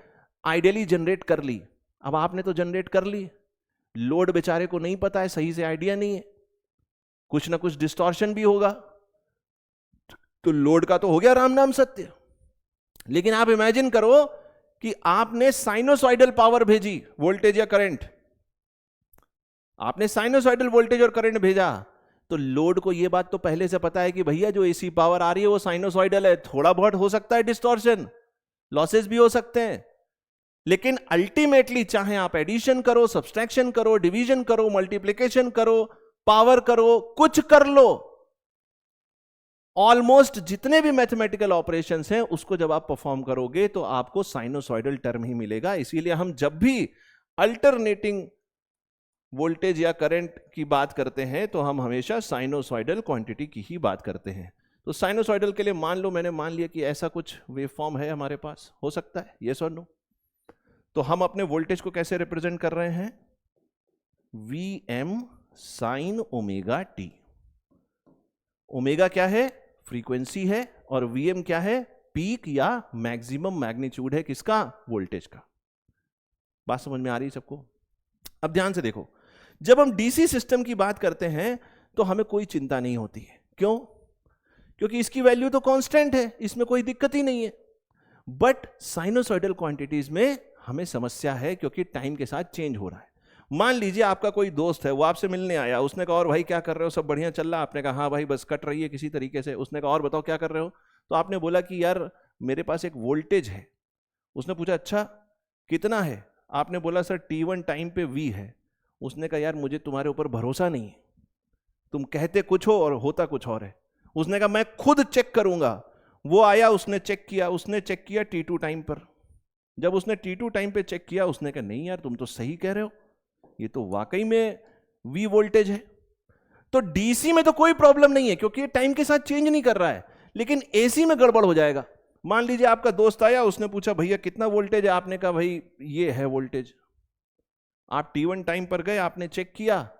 आइडियली जनरेट कर ली। अब आपने तो जनरेट कर ली, लोड बेचारे को नहीं पता है, सही से आइडिया नहीं है, कुछ ना कुछ डिस्टॉर्शन भी होगा, तो लोड का तो हो गया राम नाम सत्य। लेकिन आप इमेजिन करो कि आपने साइनोसॉइडल पावर भेजी, वोल्टेज या करंट, आपने साइनोसॉइडल वोल्टेज और करंट भेजा, तो लोड को यह बात तो पहले से पता है कि भैया जो एसी पावर आ रही है वो साइनोसॉइडल है, थोड़ा बहुत हो सकता है डिस्टॉर्शन, लॉसेस भी हो सकते हैं, लेकिन अल्टीमेटली चाहे आप एडिशन करो, सब्सट्रैक्शन करो, डिवीजन करो, मल्टीप्लिकेशन करो, पावर करो, कुछ कर लो, ऑलमोस्ट जितने भी मैथमेटिकल ऑपरेशंस हैं उसको जब आप परफॉर्म करोगे तो आपको साइनोसॉइडल टर्म ही मिलेगा। इसीलिए हम जब भी अल्टरनेटिंग वोल्टेज या करंट की बात करते हैं तो हम हमेशा साइनोसॉइडल क्वांटिटी की ही बात करते हैं। तो साइनोसॉइडल के लिए मान लो मैंने मान लिया कि ऐसा कुछ वेव फॉर्म है हमारे पास, हो सकता है, यस और नो। तो हम अपने वोल्टेज को कैसे रिप्रेजेंट कर रहे हैं? Vm sine omega T. Omega क्या है? फ्रीक्वेंसी है, और Vm क्या है? पीक या मैक्सिमम मैग्नीट्यूड है किसका? वोल्टेज का। बात समझ में आ रही है सबको? अब ध्यान से देखो, जब हम डीसी सिस्टम की बात करते हैं तो हमें कोई चिंता नहीं होती है। क्यों? क्योंकि इसकी वैल्यू तो कांस्टेंट है, इसमें कोई दिक्कत ही नहीं है। बट साइनोसॉइडल क्वांटिटीज में हमें समस्या है क्योंकि टाइम के साथ चेंज हो रहा है। मान लीजिए आपका कोई दोस्त है, वो आपसे मिलने आया, उसने कहा और भाई क्या कर रहे हो, सब बढ़िया चल रहा है? आपने कहा हाँ भाई बस कट रही है किसी तरीके से। उसने कहा और बताओ क्या कर रहे हो? तो आपने बोला कि यार मेरे पास एक वोल्टेज है। उसने पूछा अच्छा कितना है? आपने बोला सर T1 टाइम पे V है। उसने कहा यार मुझे तुम्हारे ऊपर भरोसा नहीं है, तुम कहते कुछ हो और होता कुछ और है। उसने कहा मैं खुद चेक करूंगा। वो आया, उसने चेक किया T2 टाइम पर। जब उसने T2 टाइम पे चेक किया, उसने कहा नहीं यार तुम तो सही कह रहे हो, ये तो वाकई में V वोल्टेज है। तो डीसी में तो कोई प्रॉब्लम नहीं है क्योंकि ये टाइम के साथ चेंज नहीं कर रहा है, लेकिन एसी में गड़बड़ हो जाएगा। मान लीजिए आपका दोस्त आया, उसने पूछा भैया कितना वोल्टेज है? आपने कहा भाई ये है वोल्टेज। आप T1 टाइम पर गए, आपने चेक किया,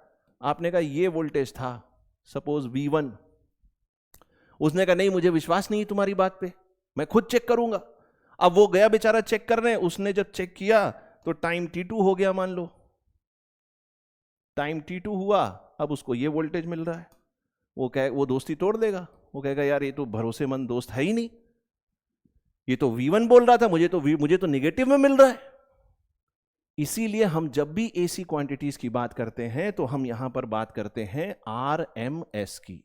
आपने कहा ये वोल्टेज था, सपोज V1। उसने कहा नहीं मुझे विश्वास नहीं तुम्हारी बात पे, मैं खुद चेक करूंगा। अब वो गया बेचारा चेक करने, उसने जब चेक किया तो टाइम T2 हो गया। मान लो टाइम T2 हुआ, अब उसको ये वोल्टेज मिल रहा है। वो दोस्ती तोड़ देगा, वो कहेगा यार ये तो भरोसेमंद दोस्त है ही नहीं, ये तो V1 बोल रहा था, मुझे तो निगेटिव में मिल रहा है। इसीलिए हम जब भी एसी क्वांटिटीज की बात करते हैं तो हम यहां पर बात करते हैं RMS की।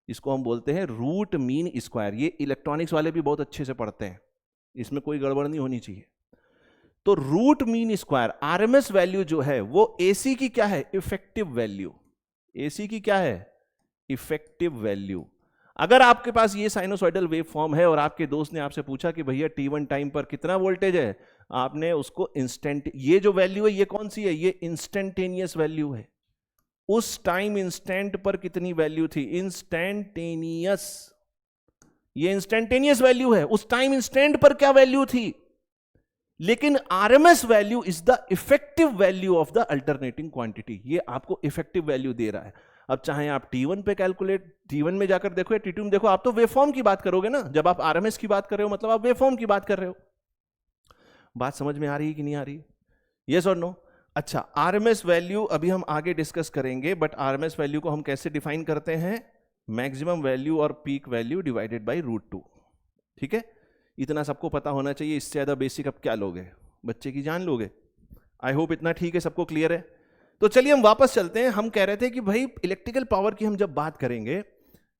इसको हम बोलते हैं रूट मीन स्क्वायर। ये इलेक्ट्रॉनिक्स वाले भी बहुत अच्छे से पढ़ते हैं, इसमें कोई गड़बड़ नहीं होनी चाहिए। तो root mean square, RMS value जो है वो एसी की क्या है? Effective value. एसी की क्या है? Effective value. अगर आपके पास ये साइनोसॉइडल वेव फॉर्म है और आपके दोस्त ने आपसे पूछा कि भैया T1 टाइम पर कितना वोल्टेज है, आपने उसको इंस्टेंट, ये जो वैल्यू है ये कौन सी है? ये इंस्टेंटेनियस वैल्यू है। उस टाइम इंस्टेंट पर कितनी वैल्यू थी? इंस्टेंटेनियस। ये इंस्टेंटेनियस वैल्यू है, उस टाइम इंस्टेंट पर क्या वैल्यू थी? लेकिन RMS value is the effective value of the alternating quantity. ये आपको इफेक्टिव वैल्यू दे रहा है। अब चाहे आप T1 पे कैलकुलेट, T1 में जाकर देखो या T2 में देखो, आप तो वेवफॉर्म की बात करोगे ना। जब आप आरएमएस की बात कर रहे हो मतलब आप वेवफॉर्म की बात कर रहे हो। बात समझ में आ रही है कि नहीं आ रही? यस और नो? अच्छा, आरएमएस वैल्यू अभी हम आगे डिस्कस करेंगे, बट आरएमएस वैल्यू को हम कैसे डिफाइन करते हैं? मैक्सिमम वैल्यू और पीक वैल्यू डिवाइडेड बाई √2। ठीक है, इतना सबको पता होना चाहिए। इससे ज्यादा बेसिक अब क्या लोगे? बच्चे की जान लोगे? आई होप इतना ठीक है, सबको क्लियर है। तो चलिए हम वापस चलते हैं। हम कह रहे थे कि भाई इलेक्ट्रिकल पावर की हम जब बात करेंगे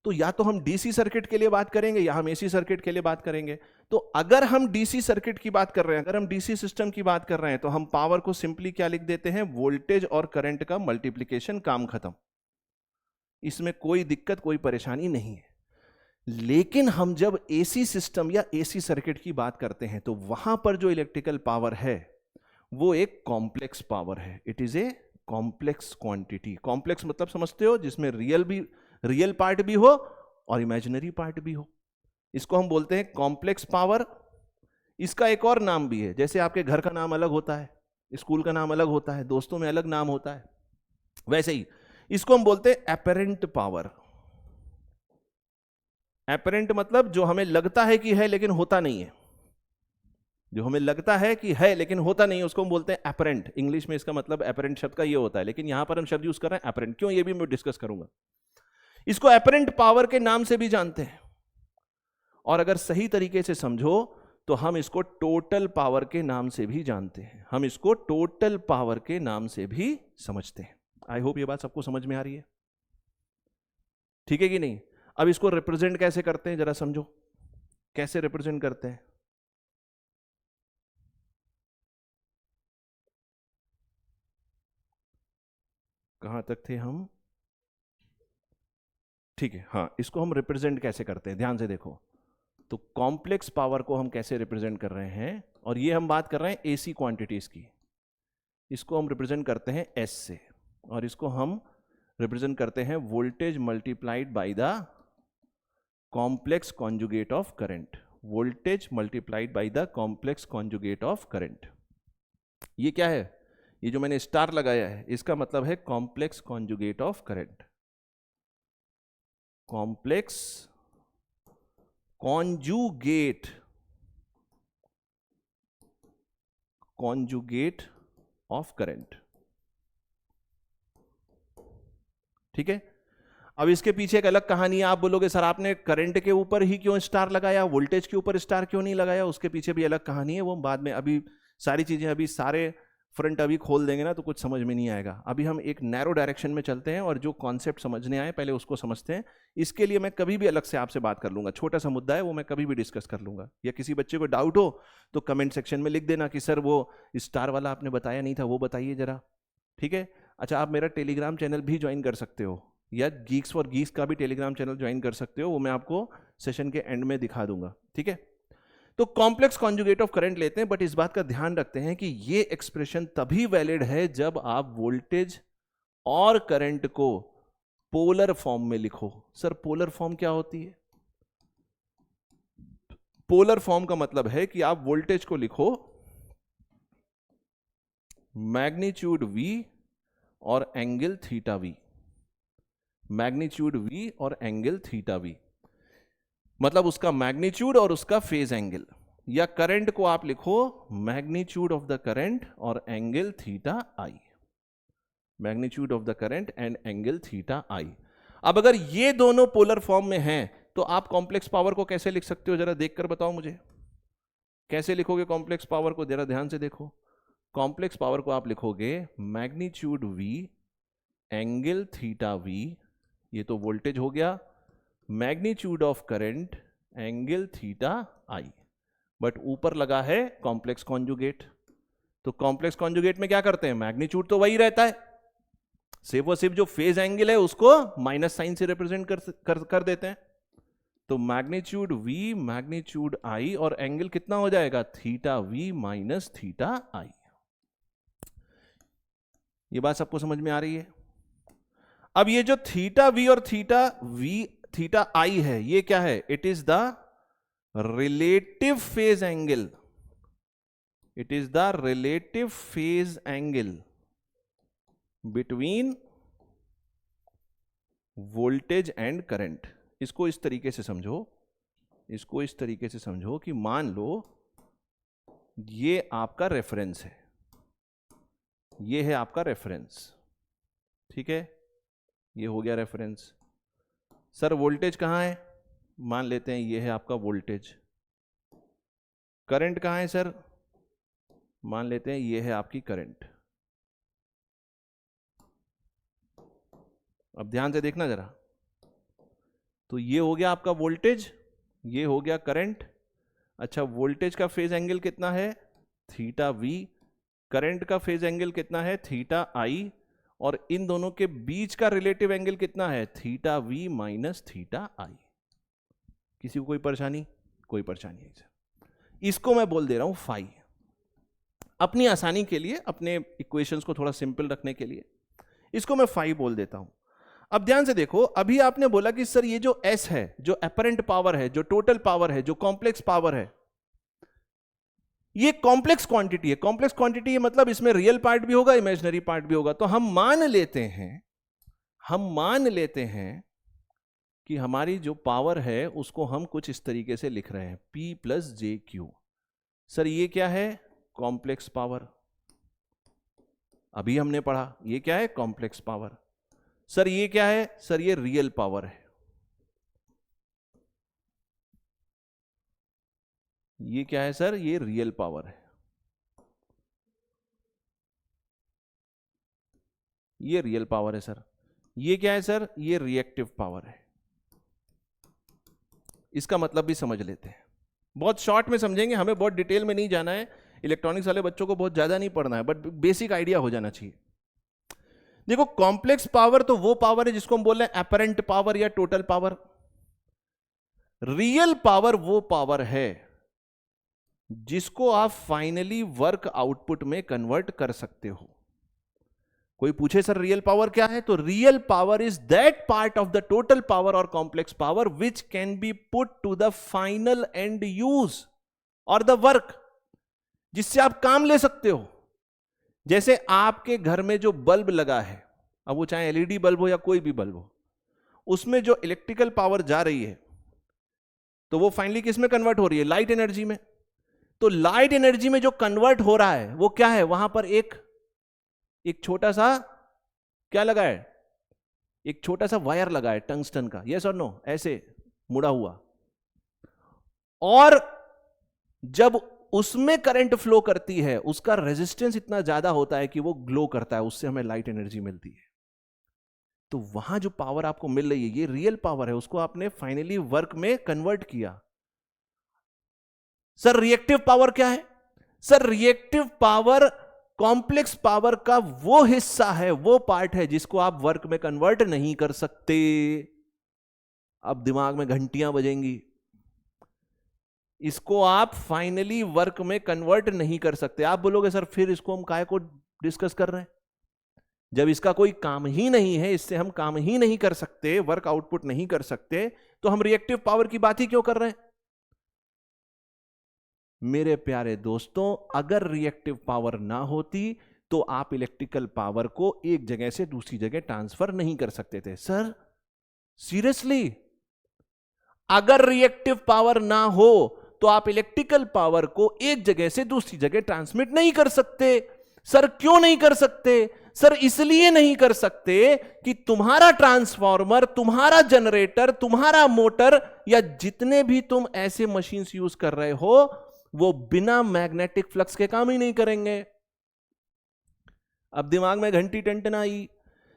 तो या तो हम डीसी सर्किट के लिए बात करेंगे या हम एसी सर्किट के लिए बात करेंगे। तो अगर हम डीसी सर्किट की बात कर रहे हैं, अगर हम डीसी सिस्टम की बात कर रहे हैं, तो हम पावर को सिंपली क्या लिख देते हैं? वोल्टेज और करंट का मल्टीप्लीकेशन, काम खत्म। इसमें कोई दिक्कत, कोई परेशानी नहीं है। लेकिन हम जब एसी सिस्टम या एसी सर्किट की बात करते हैं तो वहां पर जो इलेक्ट्रिकल पावर है वो एक कॉम्प्लेक्स पावर है। It is a complex quantity. Complex मतलब समझते हो, जिसमें रियल पार्ट भी हो और इमेजिनरी पार्ट भी हो। इसको हम बोलते हैं कॉम्प्लेक्स पावर। इसका एक और नाम भी है, जैसे आपके घर का नाम अलग होता है, स्कूल का नाम अलग होता है, दोस्तों में अलग नाम होता है, वैसे ही इसको हम बोलते हैं एपरेंट पावर। एपरेंट मतलब जो हमें लगता है कि है लेकिन होता नहीं है। जो हमें लगता है कि है लेकिन होता नहीं है उसको हम बोलते हैं एपरेंट। इंग्लिश में इसका मतलब एपरेंट शब्द का ये होता है, लेकिन यहां पर हम शब्द यूज कर रहे हैं एपरेंट। क्यों, ये भी मैं डिस्कस करूंगा। इसको एपरेंट पावर के नाम से भी जानते हैं, और अगर सही तरीके से समझो तो हम इसको टोटल पावर के नाम से भी जानते हैं। हम इसको टोटल पावर के नाम से भी समझते हैं। आई होप ये बात सबको समझ में आ रही है, ठीक है कि नहीं? अब इसको रिप्रेजेंट कैसे करते हैं जरा समझो, कैसे रिप्रेजेंट करते हैं। कहां तक थे हम? ठीक है, हाँ, इसको हम रिप्रेजेंट कैसे करते हैं, ध्यान से देखो। तो कॉम्प्लेक्स पावर को हम कैसे रिप्रेजेंट कर रहे हैं, और ये हम बात कर रहे हैं एसी क्वांटिटीज की। इसको हम रिप्रेजेंट करते हैं एस से, और इसको हम रिप्रेजेंट करते हैं voltage multiplied by the complex conjugate of current. Voltage multiplied by the complex conjugate of current. ये क्या है? ये जो मैंने स्टार लगाया है इसका मतलब है complex conjugate of current. Complex conjugate of current. ठीक है, अब इसके पीछे एक अलग कहानी है। आप बोलोगे सर आपने करंट के ऊपर ही क्यों स्टार लगाया, वोल्टेज के ऊपर स्टार क्यों नहीं लगाया? उसके पीछे भी अलग कहानी है, वो बाद में, अभी सारी चीजें अभी सारे फ्रंट अभी खोल देंगे ना तो कुछ समझ में नहीं आएगा। अभी हम एक नैरो डायरेक्शन में चलते हैं और जो कॉन्सेप्ट समझने आए पहले उसको समझते हैं। इसके लिए मैं कभी भी अलग से आपसे बात कर लूंगा, छोटा सा मुद्दा है वो मैं कभी भी डिस्कस कर लूंगा। या किसी बच्चे को डाउट हो तो कमेंट सेक्शन में लिख देना कि सर वो स्टार वाला आपने बताया नहीं था, वो बताइए जरा, ठीक है। अच्छा, आप मेरा टेलीग्राम चैनल भी ज्वाइन कर सकते हो, या गीक्स फॉर गीक्स का भी टेलीग्राम चैनल ज्वाइन कर सकते हो, वो मैं आपको सेशन के एंड में दिखा दूंगा, ठीक है। तो कॉम्प्लेक्स कॉन्जुगेट ऑफ करंट लेते हैं, बट इस बात का ध्यान रखते हैं कि ये एक्सप्रेशन तभी वैलिड है जब आप वोल्टेज और करंट को पोलर फॉर्म में लिखो। सर पोलर फॉर्म क्या होती है? पोलर फॉर्म का मतलब है कि आप वोल्टेज को लिखो मैग्नीट्यूड V और angle theta V, magnitude V और एंगल थीटा V, मतलब उसका मैग्नीट्यूड और उसका फेज एंगल। या करंट को आप लिखो मैग्नीट्यूड ऑफ द करंट और angle theta I, magnitude of the current and angle theta I। अब अगर ये दोनों पोलर फॉर्म में हैं तो आप कॉम्प्लेक्स पावर को कैसे लिख सकते हो, जरा देखकर बताओ मुझे। कैसे लिखोगे कॉम्प्लेक्स पावर को, जरा ध्यान से देखो। कॉम्प्लेक्स पावर को आप लिखोगे magnitude V angle theta V, ये तो वोल्टेज हो गया, magnitude of current angle theta I, but ऊपर लगा है कॉम्प्लेक्स कॉन्जुगेट। तो कॉम्प्लेक्स कॉन्जुगेट में क्या करते हैं, मैग्नीट्यूड तो वही रहता है, सिर्फ और सिर्फ जो फेज एंगल है उसको माइनस साइन से रिप्रेजेंट कर देते हैं। तो मैग्नीट्यूड V मैग्नीट्यूड I और एंगल कितना हो जाएगा, theta V minus theta I। ये बात सबको समझ में आ रही है? अब ये जो थीटा V और थीटा I है, ये क्या है, it is the relative phase angle, it is the relative phase angle between voltage and current. इसको इस तरीके से समझो, इसको इस तरीके से समझो कि मान लो ये आपका रेफरेंस है, ये है आपका रेफरेंस, ठीक है, ये हो गया रेफरेंस। सर वोल्टेज कहां है, मान लेते हैं ये है आपका वोल्टेज। करंट कहां है सर, मान लेते हैं ये है आपकी करंट। अब ध्यान से देखना जरा, तो ये हो गया आपका वोल्टेज, ये हो गया करंट। अच्छा, वोल्टेज का फेज एंगल कितना है, थीटा V, करंट का फेज एंगल कितना है, थीटा I, और इन दोनों के बीच का रिलेटिव एंगल कितना है, theta V minus theta I। किसी को कोई परेशानी? कोई परेशानी नहीं सर। इसको मैं बोल दे रहा हूं फाई, अपनी आसानी के लिए, अपने इक्वेशंस को थोड़ा सिंपल रखने के लिए इसको मैं फाई बोल देता हूं। अब ध्यान से देखो, अभी आपने बोला कि सर ये जो S है, जो अपरेंट पावर है, जो टोटल पावर है, जो कॉम्प्लेक्स पावर है, ये कॉम्प्लेक्स क्वांटिटी है। कॉम्प्लेक्स क्वांटिटी है मतलब इसमें रियल पार्ट भी होगा, इमेजिनरी पार्ट भी होगा। तो हम मान लेते हैं कि हमारी जो पावर है उसको हम कुछ इस तरीके से लिख रहे हैं, P प्लस जे क्यू। सर ये क्या है, कॉम्प्लेक्स पावर। अभी हमने पढ़ा ये क्या है, कॉम्प्लेक्स पावर। सर ये क्या है, सर ये रियल पावर है। ये क्या है सर, ये रियल पावर है। ये रियल पावर है सर। ये क्या है सर, ये रिएक्टिव पावर है। इसका मतलब भी समझ लेते हैं, बहुत शॉर्ट में समझेंगे, हमें बहुत डिटेल में नहीं जाना है। इलेक्ट्रॉनिक्स वाले बच्चों को बहुत ज्यादा नहीं पढ़ना है, बट बेसिक आइडिया हो जाना चाहिए। देखो, कॉम्प्लेक्स पावर तो वो पावर है जिसको हम बोल रहे हैं अपरेंट पावर या टोटल पावर। रियल पावर वो पावर है जिसको आप फाइनली वर्क आउटपुट में कन्वर्ट कर सकते हो। कोई पूछे सर रियल पावर क्या है, तो real power is that part of the total power और complex power which can be put to the final end use or the work, जिससे आप काम ले सकते हो। जैसे आपके घर में जो बल्ब लगा है, अब वो चाहे एलईडी बल्ब हो या कोई भी बल्ब हो, उसमें जो इलेक्ट्रिकल पावर जा रही है तो वो फाइनली किस में कन्वर्ट हो रही है, लाइट एनर्जी में। तो लाइट एनर्जी में जो कन्वर्ट हो रहा है वो क्या है, वहां पर एक छोटा सा क्या लगा है, एक छोटा सा वायर लगा है टंगस्टन का, यस और नो, ऐसे मुड़ा हुआ। और जब उसमें करंट फ्लो करती है, उसका रेजिस्टेंस इतना ज्यादा होता है कि वो ग्लो करता है, उससे हमें लाइट एनर्जी मिलती है। तो वहां जो पावर आपको मिल रही है, ये रियल पावर है, उसको आपने फाइनली वर्क में कन्वर्ट किया। सर रिएक्टिव पावर क्या है? Sir reactive power complex power का वो हिस्सा है, वो पार्ट है जिसको आप वर्क में कन्वर्ट नहीं कर सकते। अब दिमाग में घंटियां बजेंगी, इसको आप फाइनली वर्क में कन्वर्ट नहीं कर सकते। आप बोलोगे सर फिर इसको हम काहे को डिस्कस कर रहे हैं, जब इसका कोई काम ही नहीं है, इससे हम काम ही नहीं कर सकते, वर्क आउटपुट नहीं कर सकते, तो हम रिएक्टिव पावर की बात ही क्यों कर रहे हैं? मेरे प्यारे दोस्तों, अगर रिएक्टिव पावर ना होती तो आप इलेक्ट्रिकल पावर को एक जगह से दूसरी जगह ट्रांसफर नहीं कर सकते थे। सर सीरियसली, अगर रिएक्टिव पावर ना हो तो आप इलेक्ट्रिकल पावर को एक जगह से दूसरी जगह ट्रांसमिट नहीं कर सकते। सर क्यों नहीं कर सकते? सर इसलिए नहीं कर सकते कि तुम्हारा ट्रांसफार्मर, तुम्हारा जनरेटर, तुम्हारा मोटर या जितने भी तुम ऐसे मशीन्स यूज कर रहे हो, वो बिना मैग्नेटिक फ्लक्स के काम ही नहीं करेंगे। अब दिमाग में घंटी टंटना आई,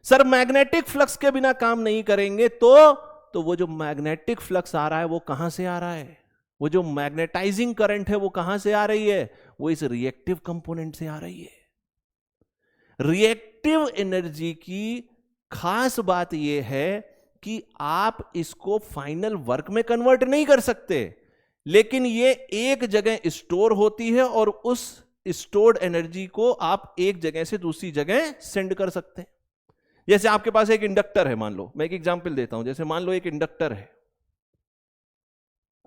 सर मैग्नेटिक फ्लक्स के बिना काम नहीं करेंगे, तो वो जो मैग्नेटिक फ्लक्स आ रहा है वो कहां से आ रहा है? वो जो मैग्नेटाइजिंग करंट है वो कहां से आ रही है? वो इस रिएक्टिव कंपोनेंट से आ रही है। रिएक्टिव एनर्जी की खास बात यह है कि आप इसको फाइनल वर्क में कन्वर्ट नहीं कर सकते, लेकिन ये एक जगह स्टोर होती है और उस स्टोर्ड एनर्जी को आप एक जगह से दूसरी जगह सेंड कर सकते हैं। जैसे आपके पास एक इंडक्टर है, मान लो, मैं एक एग्जांपल देता हूं, जैसे मान लो एक इंडक्टर है।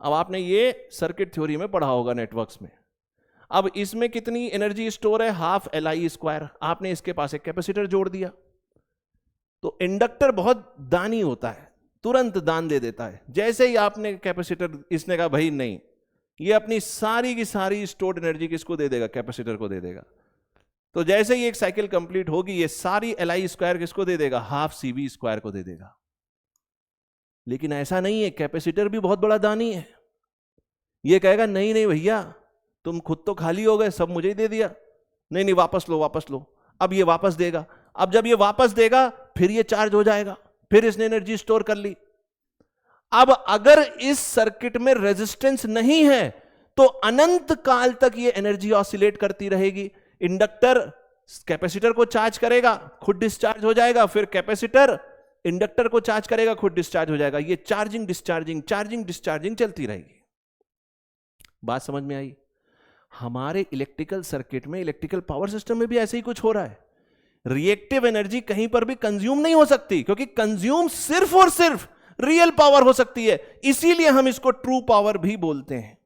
अब आपने ये सर्किट थ्योरी में पढ़ा होगा नेटवर्क्स में। अब इसमें कितनी एनर्जी स्टोर है? Half Li²। आपने इसके पास एक कैपेसिटर जोड़ दिया, तो इंडक्टर बहुत दानी होता है, तुरंत दान दे देता है। जैसे ही आपने कैपेसिटर, इसने कहा भाई नहीं, ये अपनी सारी की सारी स्टोर्ड एनर्जी किसको दे देगा? कैपेसिटर को दे देगा। तो जैसे ही एक साइकिल कंप्लीट होगी, ये सारी Li² किसको दे देगा? हाफ CV² को दे देगा। लेकिन ऐसा नहीं है, कैपेसिटर भी बहुत बड़ा दानी है। ये कहेगा नहीं नहीं भैया, तुम खुद तो खाली हो गए, सब मुझे ही दे दिया, नहीं नहीं वापस लो वापस लो। अब ये वापस देगा। अब जब ये वापस देगा फिर ये चार्ज हो जाएगा, फिर इसने एनर्जी स्टोर कर ली। अब अगर इस सर्किट में रेजिस्टेंस नहीं है तो अनंत काल तक ये एनर्जी ऑसिलेट करती रहेगी। इंडक्टर कैपेसिटर को चार्ज करेगा, खुद डिस्चार्ज हो जाएगा, फिर कैपेसिटर इंडक्टर को चार्ज करेगा, खुद डिस्चार्ज हो जाएगा। ये चार्जिंग डिस्चार्जिंग चलती रहेगी। बात समझ में आई? हमारे इलेक्ट्रिकल सर्किट में, इलेक्ट्रिकल पावर सिस्टम में भी ऐसे ही कुछ हो रहा है। रिएक्टिव एनर्जी कहीं पर भी कंज्यूम नहीं हो सकती, क्योंकि कंज्यूम सिर्फ और सिर्फ रियल पावर हो सकती है। इसीलिए हम इसको ट्रू पावर भी बोलते हैं।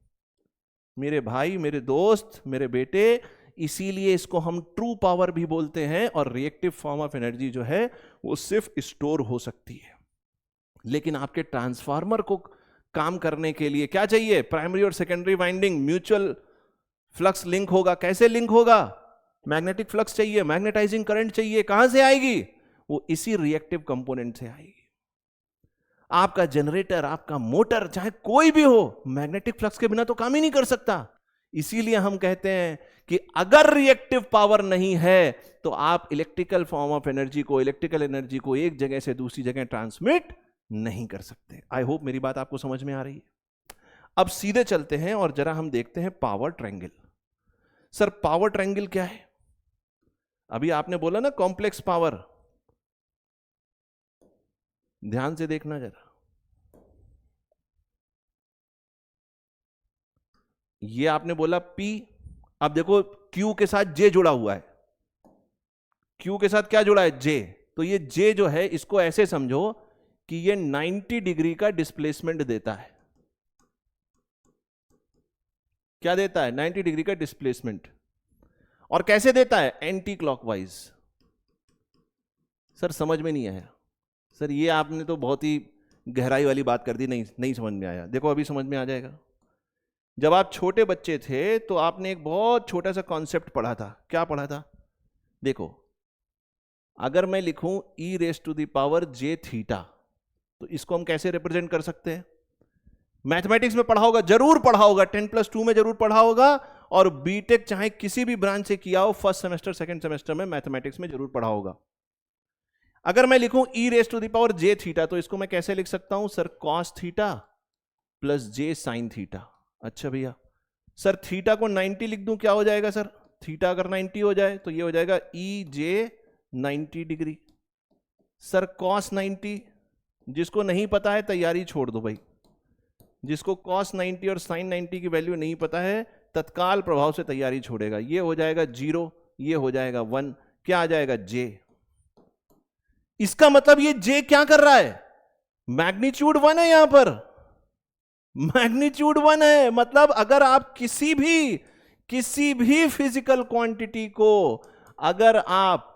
मेरे भाई, मेरे दोस्त, मेरे बेटे, इसीलिए इसको हम ट्रू पावर भी बोलते हैं। और रिएक्टिव फॉर्म ऑफ एनर्जी जो है वो सिर्फ स्टोर हो सकती है। लेकिन आपके ट्रांसफार्मर को काम करने के लिए क्या चाहिए? प्राइमरी और secondary winding, mutual flux link होगा। कैसे लिंक होगा? मैग्नेटिक फ्लक्स चाहिए, मैग्नेटाइजिंग करंट चाहिए। कहां से आएगी? वो इसी रिएक्टिव कंपोनेंट से आएगी। आपका जनरेटर, आपका मोटर, चाहे कोई भी हो, मैग्नेटिक फ्लक्स के बिना तो काम ही नहीं कर सकता। इसीलिए हम कहते हैं कि अगर रिएक्टिव पावर नहीं है तो आप इलेक्ट्रिकल फॉर्म ऑफ एनर्जी को, इलेक्ट्रिकल एनर्जी को एक जगह से दूसरी जगह ट्रांसमिट नहीं कर सकते। आई होप मेरी बात आपको समझ में आ रही है। अब सीधे चलते हैं और जरा हम देखते हैं power triangle. Sir power triangle क्या है? अभी आपने बोला ना कॉम्प्लेक्स पावर, ध्यान से देखना जरा। ये आपने बोला P, अब देखो Q के साथ J जुड़ा हुआ है। Q के साथ क्या जुड़ा है? J। तो ये J जो है, इसको ऐसे समझो कि ये 90 डिग्री का डिस्प्लेसमेंट देता है। क्या देता है? 90 डिग्री का डिस्प्लेसमेंट। और कैसे देता है? Anti clockwise. सर समझ में नहीं आया। सर ये आपने तो बहुत ही गहराई वाली बात कर दी, नहीं समझ में आया। देखो अभी समझ में आ जाएगा। जब आप छोटे बच्चे थे तो आपने एक बहुत छोटा सा कॉन्सेप्ट पढ़ा था। क्या पढ़ा था? देखो, अगर मैं लिखूं e⁻⁻j तो इसको हम कैसे रिप्रेजेंट कर सकते हैं? मैथमेटिक्स में पढ़ा होगा, जरूर पढ़ा होगा, 10+2 में जरूर पढ़ा होगा। और बीटेक चाहे किसी भी ब्रांच से किया हो, फर्स्ट सेमेस्टर सेकंड सेमेस्टर में मैथमेटिक्स में जरूर पढ़ा होगा। अगर मैं लिखूं e raise to the power j theta, तो इसको मैं कैसे लिख सकता हूं sir? cos theta plus j sin theta. अच्छा भैया, सर थीटा को 90 लिख दूं, क्या हो जाएगा सर? थीटा अगर 90 हो जाए तो ये हो जाएगा e j 90 degree. Sir cos 90, जिसको नहीं पता है तैयारी छोड़ दो भाई। जिसको cos 90 और sin 90 की वैल्यू नहीं पता है, तत्काल प्रभाव से तैयारी छोड़ेगा। ये हो जाएगा 0, ये हो जाएगा 1, क्या आ जाएगा? j। इसका मतलब ये j क्या कर रहा है? मैग्नीट्यूड 1 है, यहां पर मैग्नीट्यूड 1 है। मतलब अगर आप किसी भी फिजिकल क्वांटिटी को अगर आप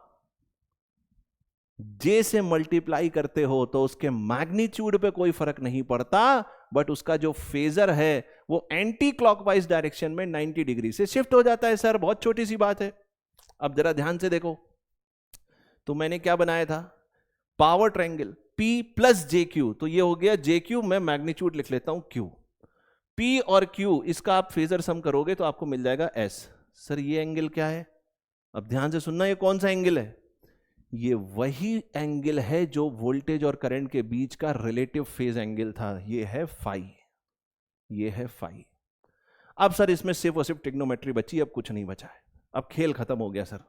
j से मल्टीप्लाई करते हो तो उसके मैग्नीट्यूड पे कोई फर्क नहीं पड़ता, बट उसका जो फेजर है वो एंटी क्लॉकवाइज डायरेक्शन में 90 डिग्री से शिफ्ट हो जाता है। सर बहुत छोटी सी बात है। अब जरा ध्यान से देखो, तो मैंने क्या बनाया था? Power triangle P plus JQ, तो ये हो गया JQ, मैं मैग्नीट्यूड लिख लेता हूं Q। P और Q, इसका आप फेजर सम करोगे तो आपको मिल जाएगा S। सर ये एंगल क्या है? अब ध्यान से सुनना, ये कौन सा एंगल है? ये वही एंगल है जो वोल्टेज और करंट के बीच का रिलेटिव फेज एंगल था। ये है फाई, ये है फाई। अब सर इसमें सिर्फ और सिर्फ ट्रिग्नोमेट्री बची, अब कुछ नहीं बचा है, अब खेल खत्म हो गया सर।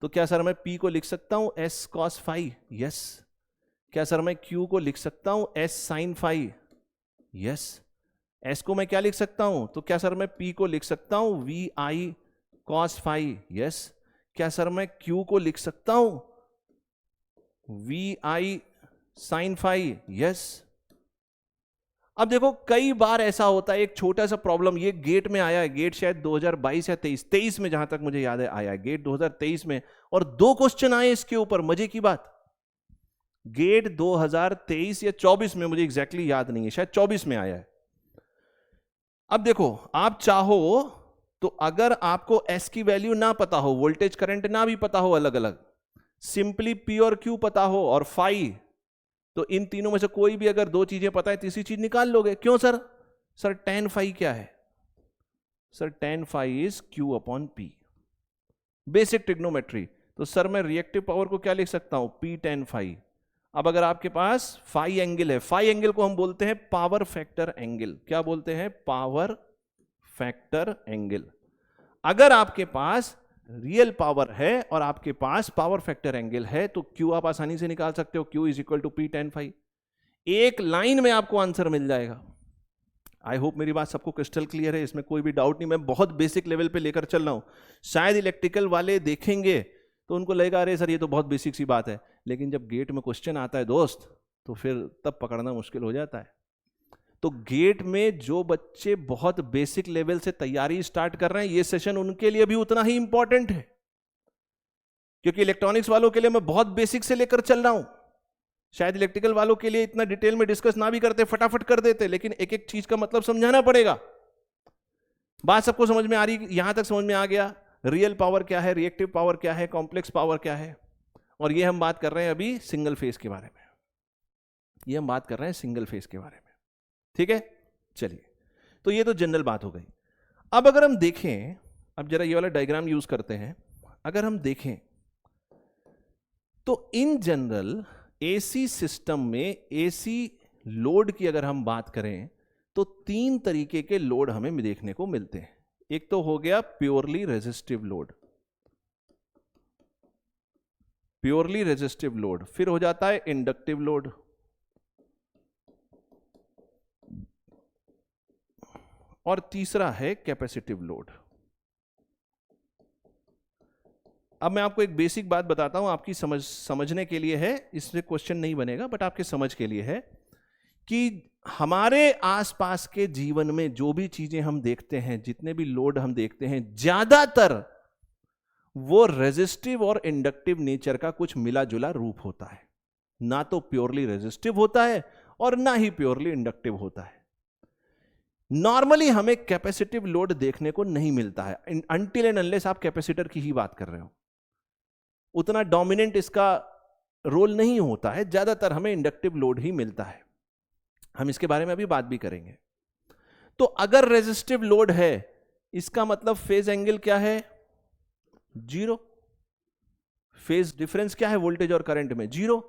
तो क्या सर मैं P को लिख सकता हूं S cos फाई? यस। क्या सर मैं Q को लिख सकता हूं S sin phi? Yes. S को मैं क्या लिख सकता हूं? तो क्या सर मैं P को लिख सकता हूं VI cos फाई? यस। क्या सर मैं Q को लिख सकता हूं VI sin फाई? यस। अब देखो कई बार ऐसा होता है, एक छोटा सा प्रॉब्लम, ये गेट में आया है, गेट शायद 2022 या 23 में, जहां तक मुझे याद है आया है गेट 2023 में, और 2 क्वेश्चन आए इसके ऊपर। मजे की बात, गेट 2023 या 24 में, मुझे एग्जैक्टली याद नहीं है, शायद 24 में आया है। अब देखो, आप चाहो तो अगर आपको S की वैल्यू ना पता हो, वोल्टेज करंट ना भी पता हो अलग अलग, सिंपली P और Q पता हो और फाई, तो इन तीनों में से कोई भी अगर 2 चीजें पता है, तीसरी चीज निकाल लोगे। क्यों सर? सर tan फाई क्या है? Sir tan phi is Q upon P, basic trigonometry. तो सर मैं रिएक्टिव पावर को क्या लिख सकता हूं? P tan phi. अब अगर आपके पास फाई एंगल है, फाई एंगल को हम बोलते हैं पावर फैक्टर एंगल। क्या बोलते हैं? Power factor angle. अगर आपके पास रियल पावर है और आपके पास पावर फैक्टर एंगल है, तो Q आप आसानी से निकाल सकते हो, Q is equal to P tan phi. एक लाइन में आपको आंसर मिल जाएगा। आई होप मेरी बात सबको क्रिस्टल क्लियर है, इसमें कोई भी डाउट नहीं। मैं बहुत बेसिक लेवल पे लेकर चल रहा हूं। शायद इलेक्ट्रिकल वाले देखेंगे तो उनको लगेगा अरे सर ये तो बहुत बेसिक सी बात है, लेकिन जब गेट में क्वेश्चन आता है दोस्त, तो फिर तब पकड़ना मुश्किल हो जाता है। तो गेट में जो बच्चे बहुत बेसिक लेवल से तैयारी स्टार्ट कर रहे हैं, ये सेशन उनके लिए भी उतना ही इंपॉर्टेंट है, क्योंकि इलेक्ट्रॉनिक्स वालों के लिए मैं बहुत बेसिक से लेकर चल रहा हूं। शायद इलेक्ट्रिकल वालों के लिए इतना डिटेल में डिस्कस ना भी करते, फटाफट कर देते, लेकिन एक एक चीज का मतलब समझाना पड़ेगा। बात सबको समझ में आ रही? यहां तक समझ में आ गया रियल पावर क्या है, रिएक्टिव पावर क्या है, कॉम्प्लेक्स पावर क्या है। और ये हम बात कर रहे हैं अभी सिंगल फेज के बारे में, ये हम बात कर रहे हैं सिंगल फेज के बारे में, ठीक है। चलिए, तो ये तो जनरल बात हो गई। अब अगर हम देखें, अब जरा ये वाला डायग्राम यूज करते हैं। अगर हम देखें तो इन जनरल एसी सिस्टम में एसी लोड की अगर हम बात करें तो 3 तरीके के लोड हमें देखने को मिलते हैं। एक तो हो गया purely resistive load, purely resistive load, फिर हो जाता है इंडक्टिव लोड, और तीसरा है कैपेसिटिव लोड। अब मैं आपको एक बेसिक बात बताता हूं, आपकी समझने के लिए है, इससे क्वेश्चन नहीं बनेगा, बट आपके समझ के लिए है कि हमारे आसपास के जीवन में जो भी चीजें हम देखते हैं, जितने भी लोड हम देखते हैं, ज्यादातर वो रेजिस्टिव और इंडक्टिव नेचर का कुछ मिला जुला रूप होता है। ना तो प्योरली रेजिस्टिव होता है और ना ही प्योरली इंडक्टिव होता है। नॉर्मली हमें कैपेसिटिव लोड देखने को नहीं मिलता है, अनटिल एंड अनलेस आप कैपेसिटर की ही बात कर रहे हो। उतना डोमिनेंट इसका रोल नहीं होता है, ज्यादातर हमें इंडक्टिव लोड ही मिलता है। हम इसके बारे में अभी बात भी करेंगे। तो अगर रेजिस्टिव लोड है इसका मतलब फेज एंगल क्या है? 0। फेज डिफरेंस क्या है वोल्टेज और करंट में? 0।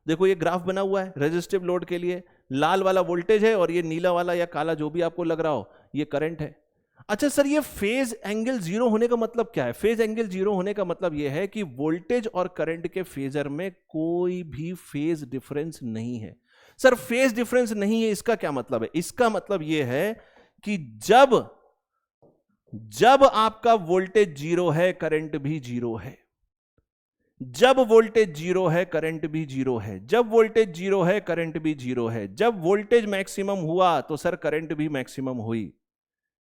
देखो ये ग्राफ बना हुआ है रेजिस्टिव लोड के लिए, लाल वाला वोल्टेज है और ये नीला वाला या काला जो भी आपको लग रहा हो ये करंट है। अच्छा सर, ये फेज एंगल 0 होने का मतलब क्या है? फेज एंगल 0 होने का मतलब यह है कि वोल्टेज और करंट के फेजर में कोई भी फेज डिफरेंस नहीं है। सर फेज डिफरेंस नहीं है, इसका क्या मतलब है? इसका मतलब यह है कि जब आपका वोल्टेज 0 है करंट भी 0 है। जब वोल्टेज 0 है करंट भी 0 है। जब वोल्टेज 0 है करंट भी 0 है। जब वोल्टेज मैक्सिमम हुआ तो सर करंट भी मैक्सिमम हुई।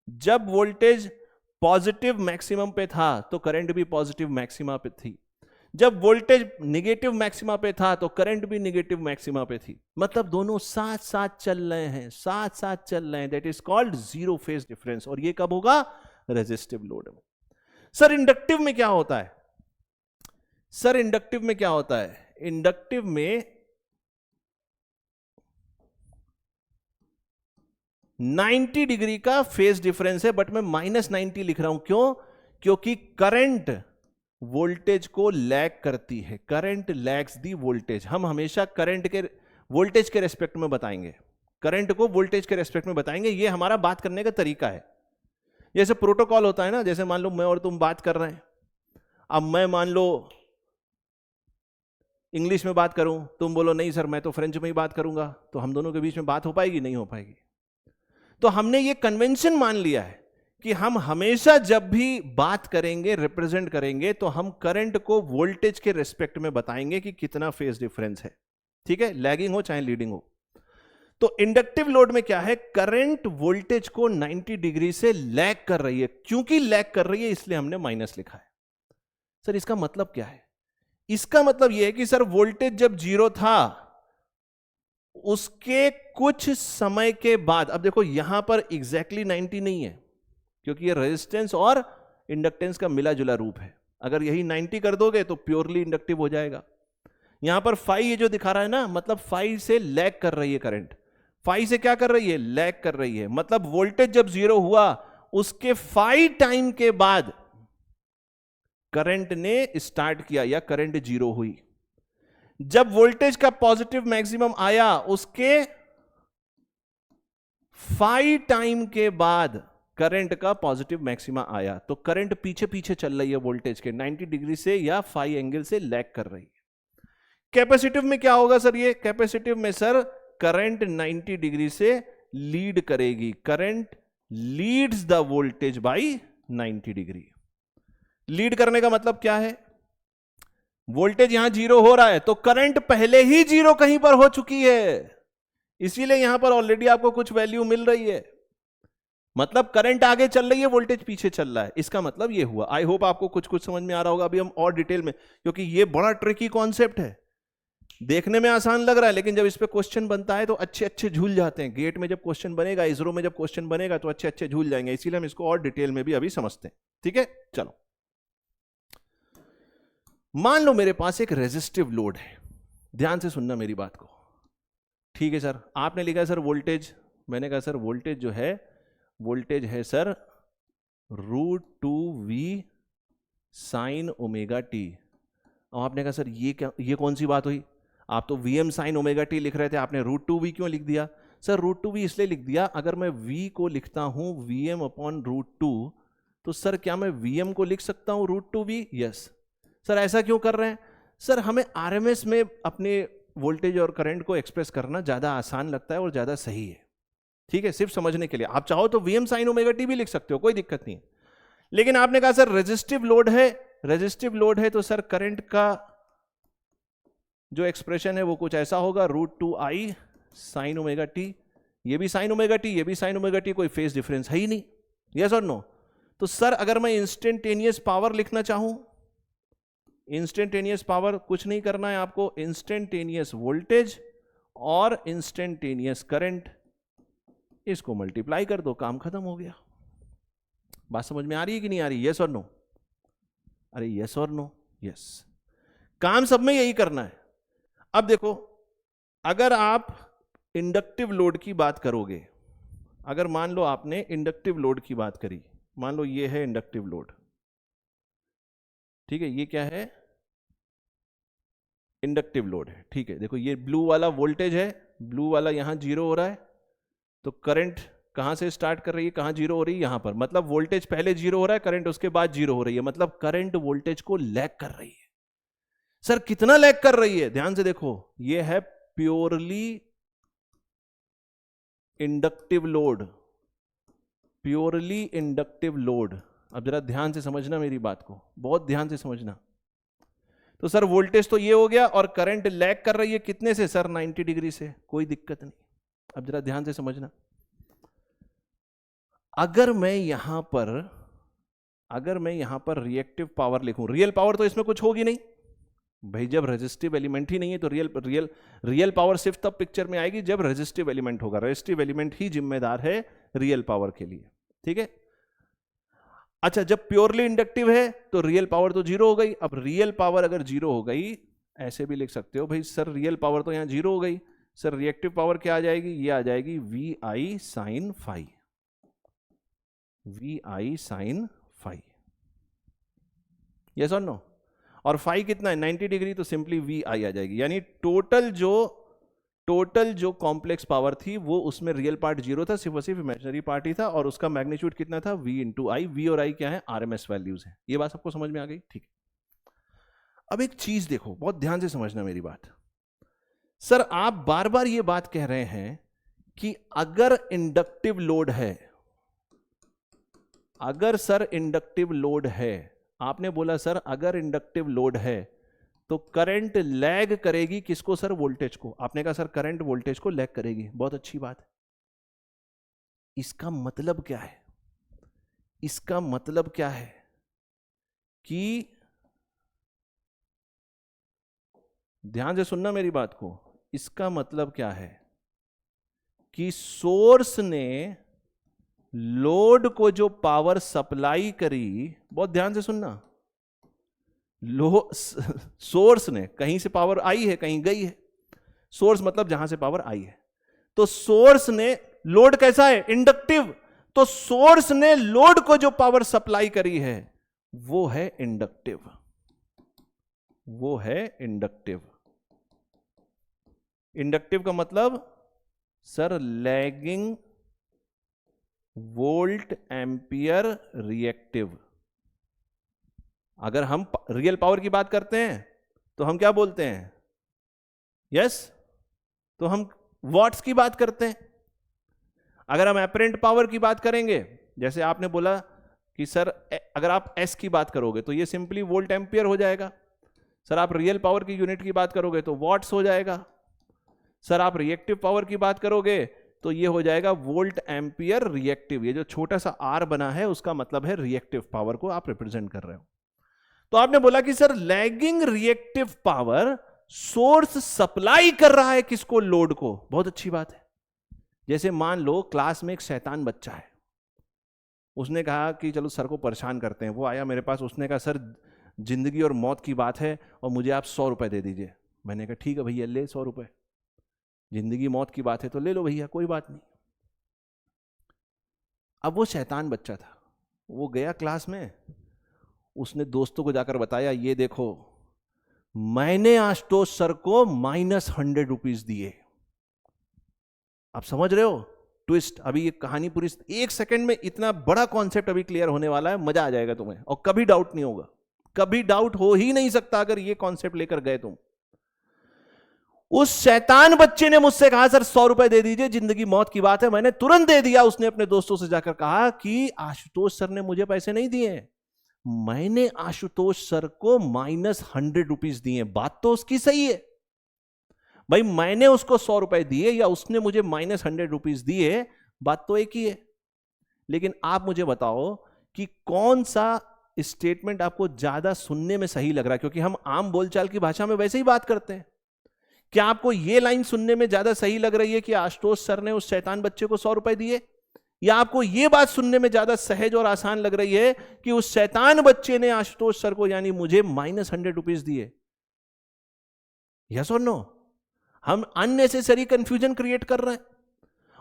जब वोल्टेज पॉजिटिव मैक्सिमम पे था तो करंट भी पॉजिटिव मैक्सिमा पे थी। जब वोल्टेज नेगेटिव मैक्सिमा पे था तो करंट भी नेगेटिव मैक्सिमा पे थी। मतलब दोनों साथ साथ चल रहे हैं, साथ साथ चल रहे हैं। That is called zero phase difference. और ये कब होगा? रेजिस्टिव लोड में। सर इंडक्टिव में क्या होता है? सर इंडक्टिव में क्या होता है? इंडक्टिव में 90 डिग्री का फेज डिफरेंस है, बट मैं -90 लिख रहा हूं। क्यों? क्योंकि करंट वोल्टेज को लैग करती है। Current lags the voltage. हम हमेशा करंट के वोल्टेज के रेस्पेक्ट में बताएंगे, करंट को वोल्टेज के रेस्पेक्ट में बताएंगे। ये हमारा बात करने का तरीका है। जैसे प्रोटोकॉल होता है ना, जैसे मान लो मैं और तुम बात कर रहे हैं। अब मैं मान लो इंग्लिश में बात करूं, तुम बोलो नहीं सर मैं तो फ्रेंच में ही बात करूंगा, तो हम दोनों के बीच में बात हो पाएगी? नहीं हो पाएगी। तो हमने ये कन्वेंशन मान लिया है कि हम हमेशा जब भी बात करेंगे, रिप्रेजेंट करेंगे, तो हम करंट को वोल्टेज के रेस्पेक्ट में बताएंगे कि कितना फेज डिफरेंस है। ठीक है, लैगिंग हो चाहे लीडिंग हो। तो इंडक्टिव लोड में क्या है? करंट वोल्टेज को 90 डिग्री से लैग कर रही है। क्योंकि लैग कर रही है इसलिए हमने माइनस लिखा है। सर इसका मतलब क्या है? इसका मतलब यह है कि सर वोल्टेज जब 0 था उसके कुछ समय के बाद, अब देखो यहां पर एग्जैक्टली 90 नहीं है क्योंकि ये रेजिस्टेंस और इंडक्टेंस का मिला जुला रूप है। अगर यही 90 कर दोगे तो प्योरली इंडक्टिव हो जाएगा। यहां पर फाई ये जो दिखा रहा है ना, मतलब फाई से लैग कर रही है करंट। फाई से क्या कर रही है? लैग कर रही है। मतलब वोल्टेज जब 0 हुआ उसके फाई टाइम के बाद करंट ने स्टार्ट किया या करंट 0 हुई। जब वोल्टेज का पॉजिटिव मैक्सिमम आया उसके फाई टाइम के बाद करंट का पॉजिटिव मैक्सिमा आया। तो करंट पीछे पीछे चल रही है वोल्टेज के, 90 डिग्री से या फाई एंगल से लैग कर रही है। कैपेसिटिव में क्या होगा सर? ये कैपेसिटिव में सर करंट 90 डिग्री से लीड करेगी। Current leads the voltage bye 90 degree. Lead करने का मतलब क्या है? वोल्टेज यहां 0 हो रहा है तो करंट पहले ही 0 कहीं पर हो चुकी है, इसीलिए यहां पर ऑलरेडी आपको कुछ वैल्यू मिल रही है। मतलब करंट आगे चल रही है, वोल्टेज पीछे चल रहा है। इसका मतलब ये हुआ। आई होप आपको कुछ कुछ समझ में आ रहा होगा। अभी हम और डिटेल में, क्योंकि ये बड़ा ट्रिकी कॉन्सेप्ट है, देखने में आसान लग रहा है लेकिन जब इस पे क्वेश्चन बनता है तो अच्छे अच्छे झूल जाते हैं। गेट में जब क्वेश्चन बनेगा, इसरो में जब क्वेश्चन बनेगा तो अच्छे अच्छे झूल जाएंगे। इसीलिए हम इसको और डिटेल में भी अभी समझते हैं। ठीक है, चलो मान लो मेरे पास एक रेजिस्टिव लोड है। ध्यान से सुनना मेरी बात को। ठीक है सर, आपने लिखा है सर वोल्टेज, मैंने कहा सर वोल्टेज जो है, वोल्टेज है sir √2v sine omega T. और आपने कहा सर ये क्या, ये कौन सी बात हुई? आप तो Vm साइन ओमेगा टी लिख रहे थे, आपने √2v क्यों लिख दिया? सर √2v इसलिए लिख दिया, अगर मैं v को लिखता हूं Vm अपॉन √2 तो सर क्या मैं Vm को लिख सकता हूं √2v? यस। सर ऐसा क्यों कर रहे हैं? सर हमें RMS में अपने वोल्टेज और करंट को एक्सप्रेस करना ज्यादा आसान लगता है और ज्यादा सही है। ठीक है, सिर्फ समझने के लिए। आप चाहो तो Vm साइन ओमेगा टी भी लिख सकते हो, कोई दिक्कत नहीं। लेकिन आपने कहा सर रेजिस्टिव लोड है, रेजिस्टिव लोड है तो सर करंट का जो एक्सप्रेशन है वो कुछ ऐसा होगा, √2i साइन ओमेगा टी। ये भी साइन ओमेगा टी, ये भी साइन ओमेगा टी, कोई फेज डिफरेंस है ही नहीं। यस और नो? तो सर अगर मैं इंस्टेंटेनियस पावर लिखना चाहूं, इंस्टेंटेनियस पावर कुछ नहीं करना है आपको, इंस्टेंटेनियस वोल्टेज और इंस्टेंटेनियस करंट, इसको मल्टीप्लाई कर दो, काम खत्म हो गया। बात समझ में आ रही है कि नहीं आ रही? यस और नो? अरे यस और नो? यस। काम सब में यही करना है। अब देखो, अगर आप इंडक्टिव लोड की बात करोगे, अगर मान लो आपने इंडक्टिव लोड की बात करी, मान लो ये है इंडक्टिव लोड, ठीक है, ये क्या है, इंडक्टिव लोड है, ठीक है। देखो ये ब्लू वाला वोल्टेज है, ब्लू वाला यहां जीरो हो रहा है, तो करंट कहां से स्टार्ट कर रही है, कहां जीरो हो रही है, यहां पर, मतलब वोल्टेज पहले जीरो हो रहा है, करंट उसके बाद जीरो हो रही है, मतलब करंट वोल्टेज को लैग कर रही है। सर कितना लैग कर रही है, ध्यान से देखो, ये है purely inductive load, purely inductive load. अब जरा ध्यान से समझना मेरी बात को, बहुत ध्यान से समझना। तो सर वोल्टेज तो ये हो गया और करंट लैग कर रही है कितने से, सर 90 डिग्री से, कोई दिक्कत नहीं। अब जरा ध्यान से समझना, अगर मैं यहां पर रिएक्टिव पावर लिखूं, रियल पावर तो इसमें कुछ होगी नहीं भाई, जब रेजिस्टिव एलिमेंट ही नहीं है तो रियल पावर सिर्फ तब पिक्चर में आएगी जब रेजिस्टिव एलिमेंट होगा, रेजिस्टिव एलिमेंट ही जिम्मेदार है रियल पावर के लिए, ठीक है। अच्छा, जब प्योरली इंडक्टिव है तो रियल पावर तो जीरो हो गई। अब रियल पावर अगर जीरो हो गई, ऐसे भी लिख सकते हो भाई, सर रियल पावर तो यहां जीरो हो गई, सर रिएक्टिव पावर क्या आ जाएगी, ये आ जाएगी V I sine phi, V I sine phi, yes और नो। और फाई कितना है, 90 डिग्री, तो सिंपली वी आई आ जाएगी। यानी टोटल जो कॉम्प्लेक्स पावर थी वो उसमें रियल पार्ट जीरो था, सिर्फ और सिर्फ इमेजिनरी पार्ट ही था, और उसका मैग्नीट्यूड कितना था, v इंटू आई। वी और आई क्या है, आरएमएस वैल्यूज है। ये बात सबको समझ में आ गई, ठीक है। अब एक चीज देखो, बहुत ध्यान से समझना मेरी बात। सर आप बार बार ये बात कह रहे हैं कि अगर इंडक्टिव लोड है, अगर सर इंडक्टिव लोड है, आपने बोला सर अगर इंडक्टिव लोड है तो करंट लैग करेगी किसको, सर वोल्टेज को। आपने कहा सर करंट वोल्टेज को लैग करेगी, बहुत अच्छी बात है। इसका मतलब क्या है, इसका मतलब क्या है कि, ध्यान से सुनना मेरी बात को, इसका मतलब क्या है कि सोर्स ने लोड को जो पावर सप्लाई करी, बहुत ध्यान से सुनना, सोर्स ने, कहीं से पावर आई है कहीं गई है, सोर्स मतलब जहां से पावर आई है, तो सोर्स ने, लोड कैसा है, इंडक्टिव, तो सोर्स ने लोड को जो पावर सप्लाई करी है वो है इंडक्टिव, वो है इंडक्टिव। इंडक्टिव का मतलब sir lagging volt ampere reactive. अगर हम रियल पावर की बात करते हैं तो हम क्या बोलते हैं, यस, तो हम वॉट्स की बात करते हैं। अगर हम एपरेंट पावर की बात करेंगे, जैसे आपने बोला कि सर अगर आप एस की बात करोगे तो ये सिंपली वोल्ट एम्पियर हो जाएगा, सर आप रियल पावर की यूनिट की बात करोगे तो वॉट्स हो जाएगा, सर आप रिएक्टिव पावर की बात करोगे तो ये हो जाएगा वोल्ट एम्पियर रिएक्टिव। ये जो छोटा सा आर बना है उसका मतलब है रिएक्टिव पावर को आप रिप्रेजेंट कर रहे हो। तो आपने बोला कि sir lagging reactive power source supply कर रहा है किसको, लोड को, बहुत अच्छी बात है। जैसे मान लो क्लास में एक शैतान बच्चा है, उसने कहा कि चलो सर को परेशान करते हैं, वो आया मेरे पास, उसने कहा सर जिंदगी और मौत की बात है और मुझे आप 100 रुपए दे दीजिए। मैंने कहा ठीक है भैया ले 100 रुपए, जिंदगी मौत की बात है तो ले लो भैया, कोई बात नहीं। अब वो शैतान बच्चा था, वो गया क्लास में, उसने दोस्तों को जाकर बताया ये देखो मैंने आशुतोष सर को -100 रुपीज दिए। आप समझ रहे हो ट्विस्ट, अभी ये कहानी पूरी 1 सेकंड में इतना बड़ा कॉन्सेप्ट अभी क्लियर होने वाला है, मजा आ जाएगा तुम्हें और कभी डाउट नहीं होगा, कभी डाउट हो ही नहीं सकता अगर ये कॉन्सेप्ट लेकर गए तुम। उस शैतान बच्चे ने मुझसे कहा सर 100 रुपए दे दीजिए, जिंदगी मौत की बात है। मैंने तुरंत दे दिया। उसने अपने दोस्तों से जाकर कहा कि आशुतोष सर ने मुझे पैसे नहीं दिए, मैंने आशुतोष सर को -100 रुपीज दिए। बात तो उसकी सही है भाई, मैंने उसको 100 रुपए दिए या उसने मुझे -100 रुपीज दिए, बात तो एक ही है। लेकिन आप मुझे बताओ कि कौन सा स्टेटमेंट आपको ज्यादा सुनने में सही लग रहा है, क्योंकि हम आम बोलचाल की भाषा में वैसे ही बात करते हैं। क्या आपको यह लाइन सुनने में ज्यादा सही लग रही है कि आशुतोष सर ने उस शैतान बच्चे को 100 रुपए दिए, या आपको यह बात सुनने में ज्यादा सहज और आसान लग रही है कि उस शैतान बच्चे ने आशुतोष सर को यानी मुझे -100 रुपीज दिए? यस और नो? हम अननेसेसरी कंफ्यूजन क्रिएट कर रहे हैं।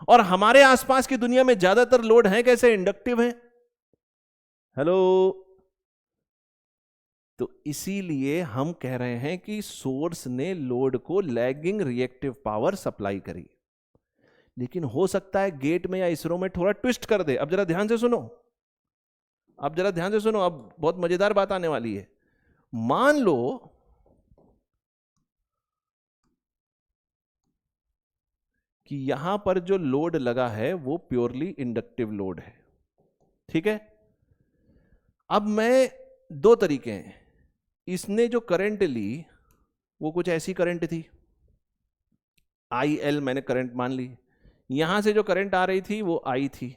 और हमारे आसपास की दुनिया में ज्यादातर लोड हैं कैसे, इंडक्टिव हैं। हेलो। तो इसीलिए हम कह रहे हैं कि सोर्स ने लोड को लैगिंग रिएक्टिव पावर सप्लाई करी। लेकिन हो सकता है गेट में या इसरो में थोड़ा ट्विस्ट कर दे। अब जरा ध्यान से सुनो, अब जरा ध्यान से सुनो, अब बहुत मजेदार बात आने वाली है। मान लो कि यहां पर जो लोड लगा है वो प्योरली इंडक्टिव लोड है, ठीक है। अब मैं, दो तरीके हैं। इसने जो करंट ली वो कुछ ऐसी करंट थी, आई एल मैंने करंट मान ली। यहां से जो करंट आ रही थी वो आई थी।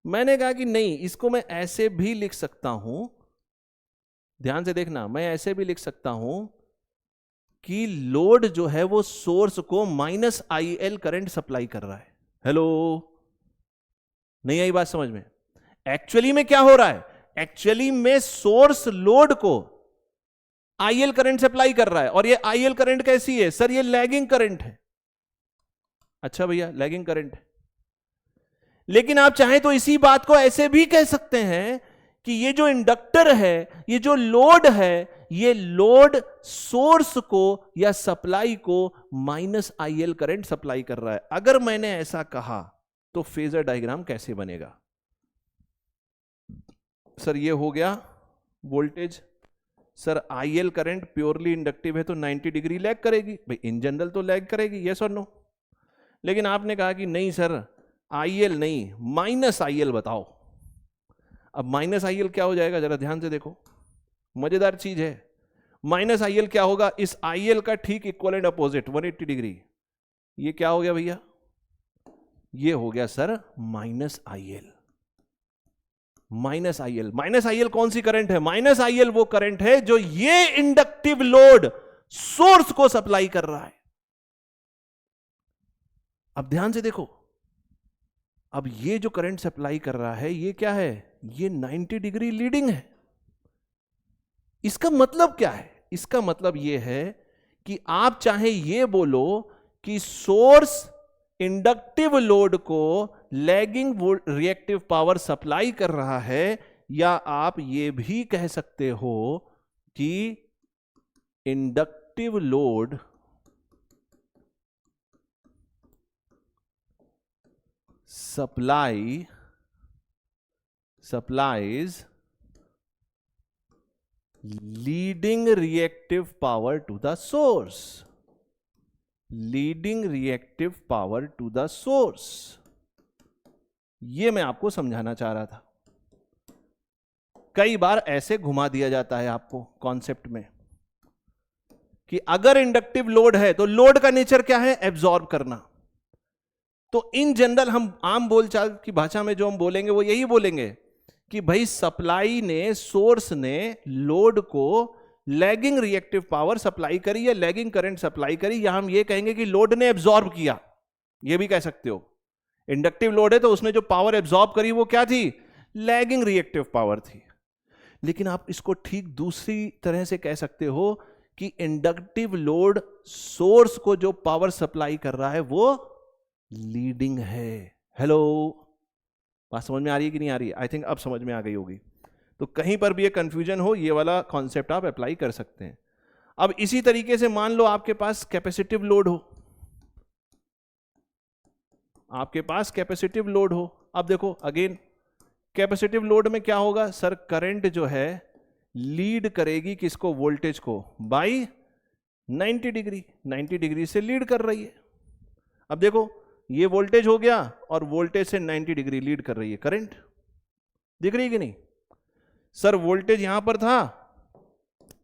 मैंने कहा कि नहीं, इसको मैं ऐसे भी लिख सकता हूं, ध्यान से देखना, मैं ऐसे भी लिख सकता हूं कि लोड जो है वो सोर्स को minus I L current supply कर रहा है। हेलो, नहीं आई बात समझ में? एक्चुअली में क्या हो रहा है? एक्चुअली में सोर्स लोड को आईएल करंट सप्लाई कर रहा है, और ये आईएल करंट कैसी है सर? ये लैगिंग करंट है। अच्छा भैया, लैगिंग करंट है। लेकिन आप चाहें तो इसी बात को ऐसे भी कह सकते हैं कि ये जो इंडक्टर है, ये जो लोड है, ये लोड सोर्स को या सप्लाई को माइनस आईएल करंट सप्लाई कर रहा है। अगर मैंने ऐसा कहा तो फेजर डायग्राम कैसे बनेगा? सर ये हो गया voltage. Sir IL current purely inductive है तो 90 डिग्री लैग करेगी भाई, इन जनरल तो लैग करेगी, यस और नो। लेकिन आपने कहा कि नहीं सर, आईएल नहीं, माइनस आईएल बताओ। अब माइनस आईएल क्या हो जाएगा, जरा ध्यान से देखो, मजेदार चीज है। माइनस आईएल क्या होगा? इस आईएल का ठीक इक्वलेंट अपोजिट 180 डिग्री। ये क्या हो गया भैया? ये हो गया sir minus IL. Minus IL, minus IL कौन सी करंट है? माइनस आईएल वो करंट है जो ये इंडक्टिव लोड सोर्स को सप्लाई कर रहा है। अब ध्यान से देखो, अब ये जो करंट सप्लाई कर रहा है ये क्या है? ये 90 डिग्री लीडिंग है। इसका मतलब क्या है? इसका मतलब ये है कि आप चाहे ये बोलो कि सोर्स इंडक्टिव लोड को लैगिंग रिएक्टिव पावर सप्लाई कर रहा है, या आप ये भी कह सकते हो कि inductive load supplies leading reactive power to the source. Leading reactive power to the source. यह मैं आपको समझाना चाह रहा था। कई बार ऐसे घुमा दिया जाता है आपको कॉन्सेप्ट में कि अगर इंडक्टिव लोड है तो लोड का नेचर क्या है? एब्जॉर्ब करना। तो इन जनरल हम आम बोलचाल की भाषा में जो हम बोलेंगे वो यही बोलेंगे कि भाई सप्लाई ने, सोर्स ने लोड को लैगिंग रिएक्टिव पावर सप्लाई करी या लैगिंग करंट सप्लाई करी, या हम ये कहेंगे कि लोड ने एब्जॉर्ब किया, ये भी कह सकते हो। इंडक्टिव लोड है तो उसने जो पावर एब्जॉर्ब करी वो क्या थी? लैगिंग रिएक्टिव पावर थी। लेकिन आप इसको ठीक दूसरी तरह से कह सकते हो कि इंडक्टिव लोड सोर्स को जो पावर सप्लाई कर रहा है वो लीडिंग है। हेलो, बात समझ में आ रही है कि नहीं आ रही है? आई थिंक अब समझ में आ गई होगी। तो कहीं पर भी ये कंफ्यूजन हो, ये वाला कॉन्सेप्ट आप अप्लाई कर सकते हैं। अब इसी तरीके से मान लो आपके पास कैपेसिटिव लोड हो, आपके पास कैपेसिटिव लोड हो। अब देखो अगेन, कैपेसिटिव लोड में क्या होगा सर? करंट जो है लीड करेगी किसको? वोल्टेज को, बाय 90 डिग्री। 90 डिग्री से लीड कर रही है। अब देखो ये वोल्टेज हो गया और वोल्टेज से 90 डिग्री लीड कर रही है करंट। दिख रही है कि नहीं? सर वोल्टेज यहां पर था,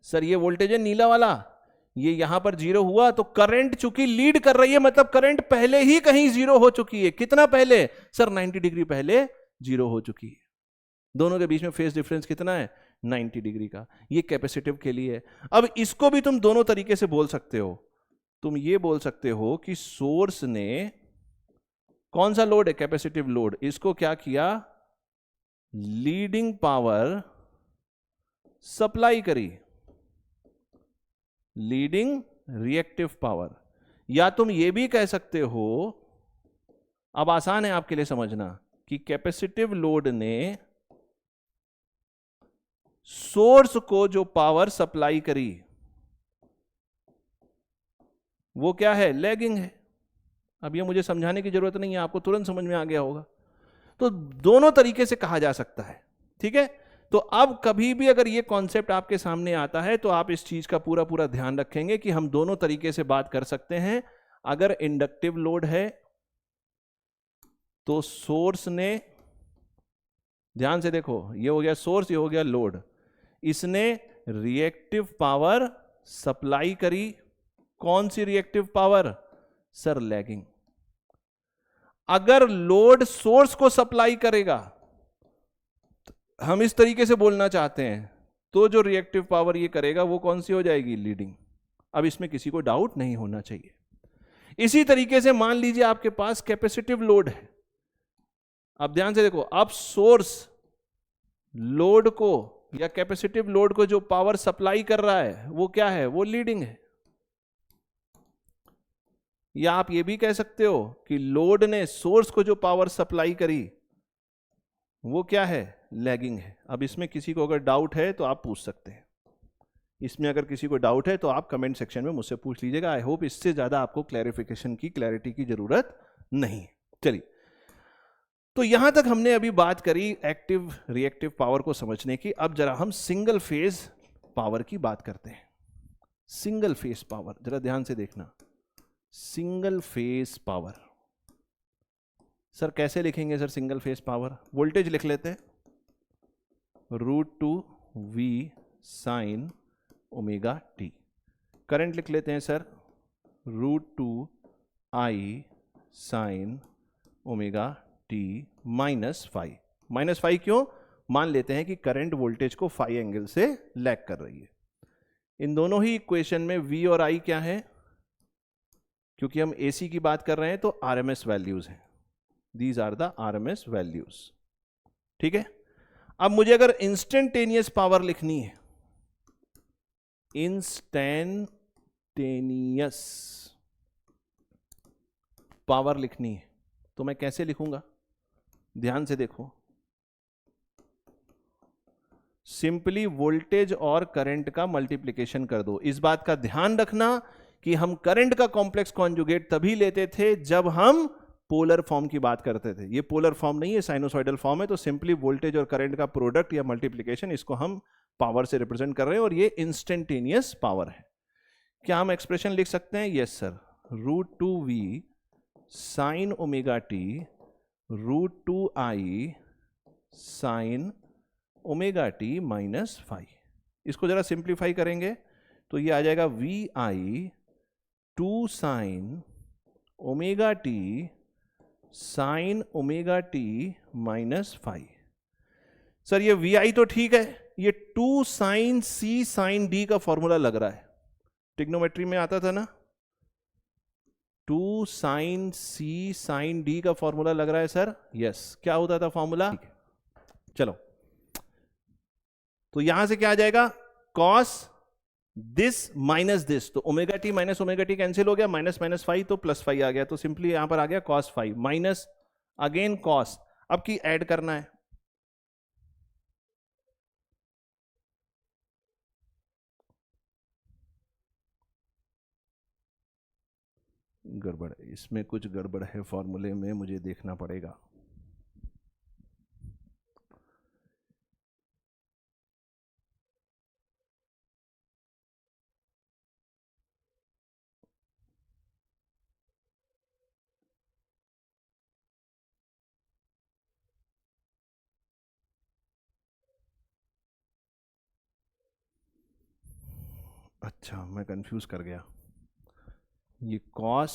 सर ये वोल्टेज है नीला वाला, ये यहां पर जीरो हुआ तो करंट चूंकि लीड कर रही है, मतलब करंट पहले ही कहीं जीरो हो चुकी है। कितना पहले सर? 90 डिग्री पहले जीरो हो चुकी है। दोनों के बीच में फेज डिफरेंस कितना है? 90 डिग्री का। ये कैपेसिटिव के लिए है। अब इसको भी तुम दोनों तरीके से बोल सकते हो। तुम ये बोल सकते हो कि सोर्स ने, कौन सा लोड है? कैपेसिटिव लोड, इसको क्या किया? लीडिंग पावर सप्लाई करी, लीडिंग रिएक्टिव पावर। या तुम ये भी कह सकते हो, अब आसान है आपके लिए समझना, कि कैपेसिटिव लोड ने सोर्स को जो पावर सप्लाई करी वो क्या है, लैगिंग है। अब ये मुझे समझाने की जरूरत नहीं है, आपको तुरंत समझ में आ गया होगा। तो दोनों तरीके से कहा जा सकता है, ठीक है। तो अब कभी भी अगर ये कॉन्सेप्ट आपके सामने आता है तो आप इस चीज का पूरा पूरा ध्यान रखेंगे कि हम दोनों तरीके से बात कर सकते हैं। अगर इंडक्टिव लोड है तो सोर्स ने, ध्यान से देखो, ये हो गया सोर्स, ये हो गया लोड, इसने रिएक्टिव पावर सप्लाई करी। कौन सी रिएक्टिव पावर सर, लैगिंग। अगर लोड सोर्स को सप्लाई करेगा, हम इस तरीके से बोलना चाहते हैं, तो जो रिएक्टिव पावर ये करेगा वो कौन सी हो जाएगी, लीडिंग। अब इसमें किसी को डाउट नहीं होना चाहिए। इसी तरीके से मान लीजिए आपके पास कैपेसिटिव लोड है। अब ध्यान से देखो, अब सोर्स लोड को या कैपेसिटिव लोड को जो पावर सप्लाई कर रहा है वो क्या है, वो लीडिंग है। या आप ये भी कह सकते हो कि लोड ने सोर्स को जो पावर सप्लाई करी वो क्या है, लैगिंग है। अब इसमें किसी को अगर डाउट है तो आप पूछ सकते हैं। इसमें अगर किसी को डाउट है तो आप कमेंट सेक्शन में मुझसे पूछ लीजिएगा। आई होप इससे ज्यादा आपको क्लैरिफिकेशन की, क्लैरिटी की जरूरत नहीं। चलिए, तो यहां तक हमने अभी बात करी एक्टिव रिएक्टिव पावर को समझने की। अब जरा हम सिंगल फेज पावर की बात करते हैं। सिंगल फेज पावर, जरा ध्यान से देखना। सिंगल फेज पावर, सर कैसे लिखेंगे sir single phase power? Voltage लिख लेते हैं, √2 V sine omega T. Current लिख लेते हैं sir, √2 I sine omega T -5। -5 क्यों? मान लेते हैं कि करंट वोल्टेज को फाई एंगल से लैग कर रही है। इन दोनों ही इक्वेशन में V और I क्या है? क्योंकि हम AC की बात कर रहे हैं तो RMS वैल्यूज हैं। These are the RMS values, ठीक है। अब मुझे अगर इंस्टेंटेनियस पावर लिखनी है, इंस्टेंटेनियस पावर लिखनी है, तो मैं कैसे लिखूंगा? ध्यान से देखो, सिंपली वोल्टेज और करंट का मल्टीप्लिकेशन कर दो। इस बात का ध्यान रखना कि हम करंट का कॉम्प्लेक्स कॉन्जुगेट तभी लेते थे जब हम पोलर फॉर्म की बात करते थे। ये पोलर फॉर्म नहीं है, साइनोसॉइडल फॉर्म है। तो सिंपली वोल्टेज और करंट का प्रोडक्ट या मल्टीप्लिकेशन, इसको हम पावर से रिप्रेजेंट कर रहे हैं और ये इंस्टेंटेनियस पावर है। क्या हम एक्सप्रेशन लिख सकते हैं? Yes sir, √2V sine omega T √2I sine omega T -5। इसको जरा सिंप्लीफाई करेंगे तो ये आ जाएगा VI 2 sine omega T sine omega T -5। Sir ये VI तो ठीक है, ये 2 साइन C साइन D का फॉर्मूला लग रहा है, ट्रिग्नोमेट्री में आता था ना, 2 साइन C साइन D का फॉर्मूला लग रहा है सर। यस, क्या होता था फॉर्मूला? चलो, तो यहां से क्या आ जाएगा, कॉस दिस माइनस दिस, तो omega T minus omega T cancel हो गया, -5 तो +5 आ गया, तो सिंपली यहां पर आ गया cos 5 माइनस अगेन cos। अब की ऐड करना है, गड़बड़, इसमें कुछ गड़बड़ है फॉर्मूले में, मुझे देखना पड़ेगा। अच्छा, मैं कंफ्यूज कर गया। ये कॉस,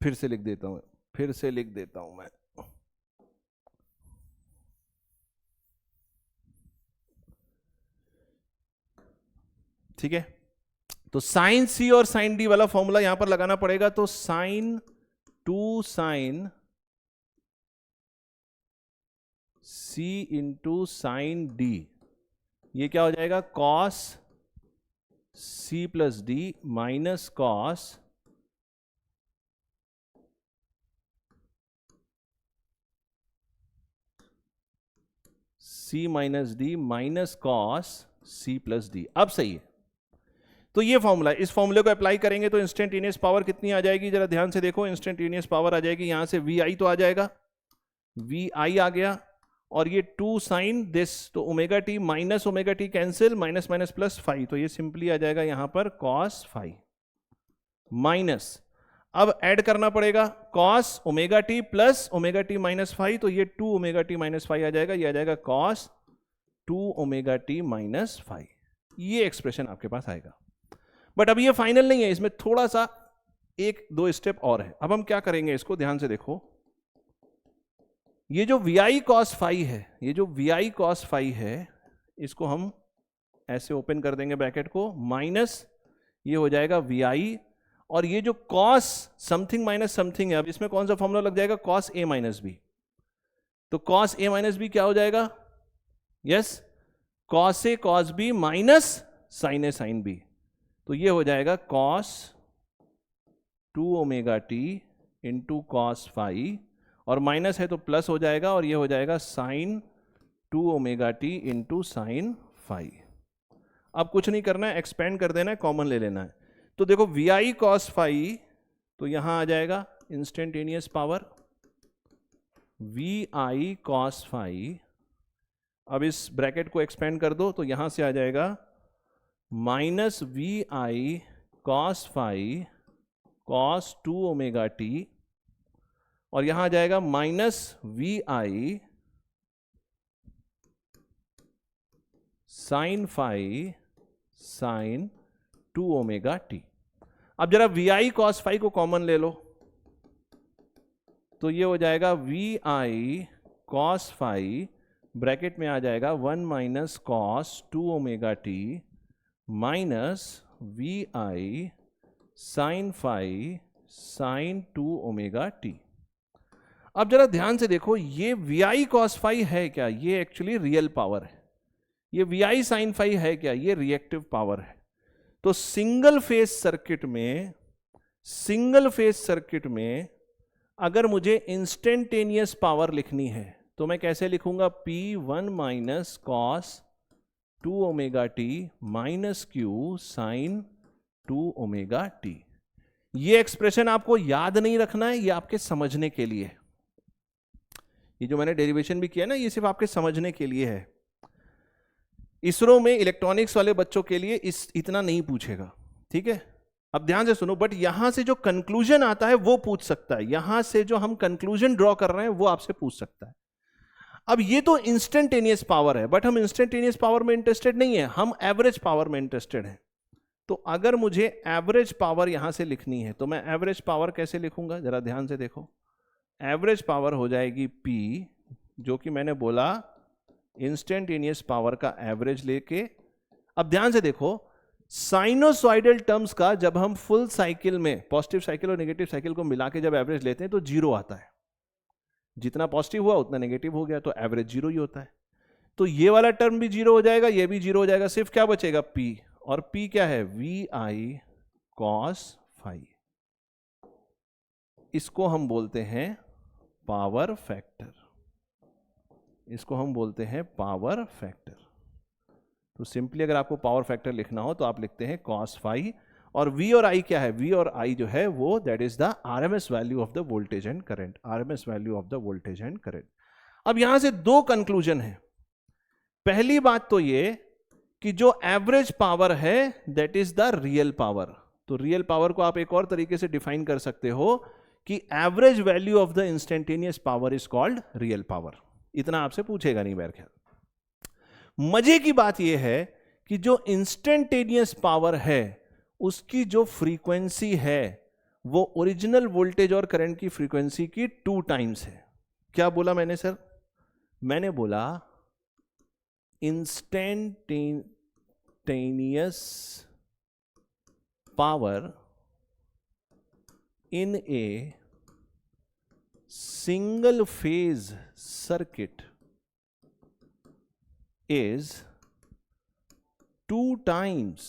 फिर से लिख देता हूं, फिर से लिख देता हूं मैं। ठीक है, तो साइन C और साइन D वाला फॉर्मूला यहां पर लगाना पड़ेगा। तो sine 2 sine C into sine D, ये क्या हो जाएगा, cos C plus D minus cos C minus D minus cos C plus D. अब सही है। तो ये फॉर्मूला, इस फॉर्मूले को अप्लाई करेंगे तो इंस्टेंटेनियस पावर कितनी आ जाएगी, जरा ध्यान से देखो। इंस्टेंटेनियस पावर आ जाएगी, यहां से VI तो आ जाएगा, VI आ गया, और ये 2 साइन दिस, तो omega T minus omega T cancel, minus minus plus five, तो ये सिंपली आ जाएगा यहां पर कॉस फाइव माइनस, अब ऐड करना पड़ेगा cos omega T plus omega T minus five, तो ये 2 ओमेगा टी माइनस फाइव आ जाएगा, ये आ जाएगा cos 2 omega T minus five. ये एक्सप्रेशन आपके पास आएगा। बट अब ये फाइनल नहीं है, इसमें थोड़ा सा 1-2 स्टेप और है। अब हम क्या करेंगे, इसको ध्यान से देखो। ये जो VI cos फाइव है, ये जो VI cos फाइव है, इसको हम ऐसे ओपन कर देंगे ब्रैकेट को, माइनस ये हो जाएगा VI, और ये जो cos समथिंग माइनस समथिंग है, अब इसमें कौन सा फॉर्मूला लग जाएगा, cos A माइनस बी। तो cos A माइनस बी क्या हो जाएगा, yes, cos A cos B minus sin A sin B। तो ये हो जाएगा cos 2 omega T into cos phi, और माइनस है तो प्लस हो जाएगा, और ये हो जाएगा sine 2 omega T into sine phi. अब कुछ नहीं करना है, एक्सपेंड कर देना है, कॉमन ले लेना है। तो देखो VI cos फाइव, तो यहां आ जाएगा instantaneous power VI cos five. अब इस ब्रैकेट को एक्सपेंड कर दो, तो यहां से आ जाएगा minus VI cos phi cos 2 omega T, और यहां आ जाएगा minus VI sine phi sine 2 omega T. अब जरा VI cos फाइव को कॉमन ले लो, तो ये हो जाएगा VI cos फाइव, ब्रैकेट में आ जाएगा 1 minus cos 2 omega T minus VI sine phi sine 2 omega T. अब जरा ध्यान से देखो, ये VI cos फाइव है क्या, ये एक्चुअली रियल पावर है। ये VI साइन फाइव है क्या, ये रिएक्टिव पावर है। तो सिंगल फेज सर्किट में अगर मुझे इंस्टेंटेनियस पावर लिखनी है तो मैं कैसे लिखूंगा, P1 minus cos 2 omega T minus Q sine 2 omega T. ये एक्सप्रेशन आपको याद नहीं रखना है, ये आपके समझने के लिए। ये जो मैंने डेरिवेशन भी किया ना, ये सिर्फ आपके समझने के लिए है। इसरो में इलेक्ट्रॉनिक्स वाले बच्चों के लिए इतना नहीं पूछेगा, ठीक है। अब ध्यान से सुनो, बट यहां से जो कंक्लूजन आता है वो पूछ सकता है, यहां से जो हम कंक्लूजन ड्रॉ कर रहे हैं वो आपसे पूछ सकता है। अब ये तो इंस्टेंटेनियस पावर है, बट हम इंस्टेंटेनियस पावर में इंटरेस्टेड नहीं है, हम एवरेज पावर में इंटरेस्टेड हैं। तो अगर मुझे एवरेज पावर यहां से लिखनी है तो मैं एवरेज पावर कैसे लिखूंगा, जरा ध्यान से देखो। एवरेज पावर हो जाएगी P, जो कि मैंने बोला इंस्टेंटेनियस पावर का एवरेज लेके। अब ध्यान से देखो, साइनोसॉइडल टर्म्स का जब हम फुल साइकिल में पॉजिटिव साइकिल और नेगेटिव साइकिल को मिला के जब एवरेज लेते हैं तो जीरो आता है। जितना पॉजिटिव हुआ उतना नेगेटिव हो गया, तो एवरेज जीरो ही होता है। तो ये वाला टर्म भी जीरो हो जाएगा, ये भी जीरो हो जाएगा, सिर्फ क्या बचेगा, P। और P क्या है, VI cos फाइव। इसको हम बोलते हैं पावर फैक्टर, इसको हम बोलते हैं पावर फैक्टर। तो सिंपली अगर आपको पावर फैक्टर लिखना हो तो आप लिखते हैं cos फाइव, और V और I क्या है, V और I जो है वो that is the RMS value of the voltage and current, RMS value of the voltage and current. अब यहां से दो कंक्लूजन है। पहली बात तो ये कि जो एवरेज पावर है that is the real power. तो रियल पावर को आप एक और तरीके से डिफाइन कर सकते हो कि average value of the instantaneous power is called real power. इतना आपसे पूछेगा नहीं मेरे ख्याल। मजे की बात यह है कि जो इंस्टेंटेनियस पावर है उसकी जो फ्रीक्वेंसी है वो ओरिजिनल वोल्टेज और करंट की फ्रीक्वेंसी की 2 टाइम्स है। क्या बोला मैंने सर, मैंने बोला instantaneous power in a single phase circuit is 2 times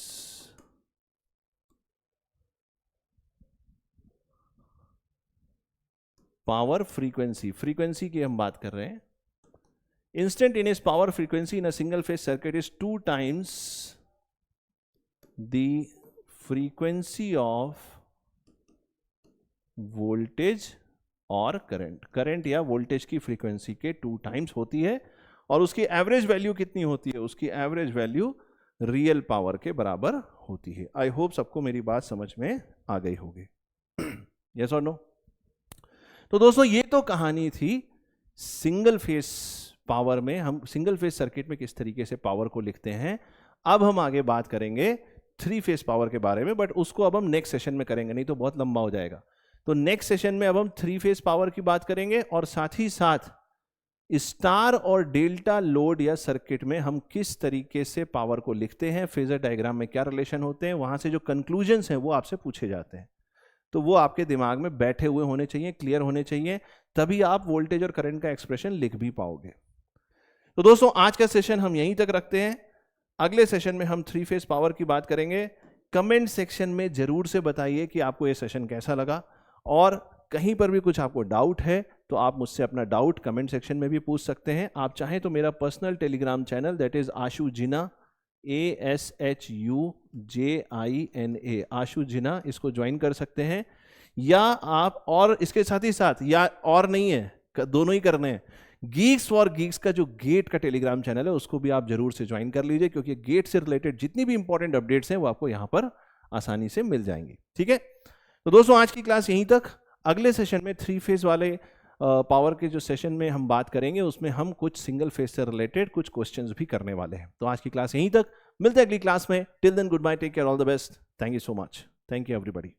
power frequency. Frequency की हम बात कर रहे हैं। Instantaneous power frequency in a single phase circuit is 2 times the frequency of voltage और करंट या वोल्टेज की फ्रीक्वेंसी के 2 टाइम्स होती है, और उसकी एवरेज वैल्यू कितनी होती है? उसकी एवरेज वैल्यू रियल पावर के बराबर होती है। आई होप सबको मेरी बात समझ में आ गई होगी। यस और नो? तो दोस्तों ये तो कहानी थी सिंगल फेस पावर में, हम सिंगल फेस सर्किट में किस तरीके से पावर को लिखते हैं। अब हम आगे बात करेंगे 3 फेस पावर के बारे में, बट उसको अब हम नेक्स्ट सेशन में करेंगे, नहीं तो बहुत लंबा हो जाएगा। तो नेक्स्ट सेशन में अब हम 3 फेस पावर की बात करेंगे, और साथ ही साथ स्टार और डेल्टा लोड या सर्किट में हम किस तरीके से पावर को लिखते हैं, फेजर डायग्राम में क्या रिलेशन होते हैं, वहां से जो कंक्लूजन्स हैं वो आपसे पूछे जाते हैं। तो वो आपके दिमाग में बैठे हुए होने चाहिए, क्लियर होने चाहिए, तभी आप वोल्टेज और करंट का एक्सप्रेशन लिख भी पाओगे। तो दोस्तों आज का सेशन हम यहीं तक रखते हैं। अगले सेशन में हम 3 फेस पावर की बात करेंगे। कमेंट सेक्शन में जरूर से बताइए कि आपको ये सेशन कैसा लगा, और कहीं पर भी कुछ आपको डाउट है तो आप मुझसे अपना डाउट कमेंट सेक्शन में भी पूछ सकते हैं। आप चाहें तो मेरा personal Telegram channel that is Ashu Jinnah, ASHUJINA, आशु जिना, इसको ज्वाइन कर सकते हैं। या आप, और इसके साथ ही साथ, या और नहीं है, दोनों ही करने हैं, गीक्स फॉर गीक्स का जो गेट का टेलीग्राम चैनल है उसको भी आप जरूर से ज्वाइन कर लीजिए, क्योंकि गेट से रिलेटेड जितनी भी इंपॉर्टेंट अपडेट्स हैं वो आपको यहां पर आसानी से मिल जाएंगी। ठीक है, तो दोस्तों आज की क्लास यहीं तक। अगले सेशन में 3 फेज वाले पावर के जो सेशन में हम बात करेंगे उसमें हम कुछ सिंगल फेज से रिलेटेड कुछ क्वेश्चंस भी करने वाले हैं। तो आज की क्लास यहीं तक, मिलते हैं अगली क्लास में। Till then good bye, take care, all the best, thank you so much, thank you everybody.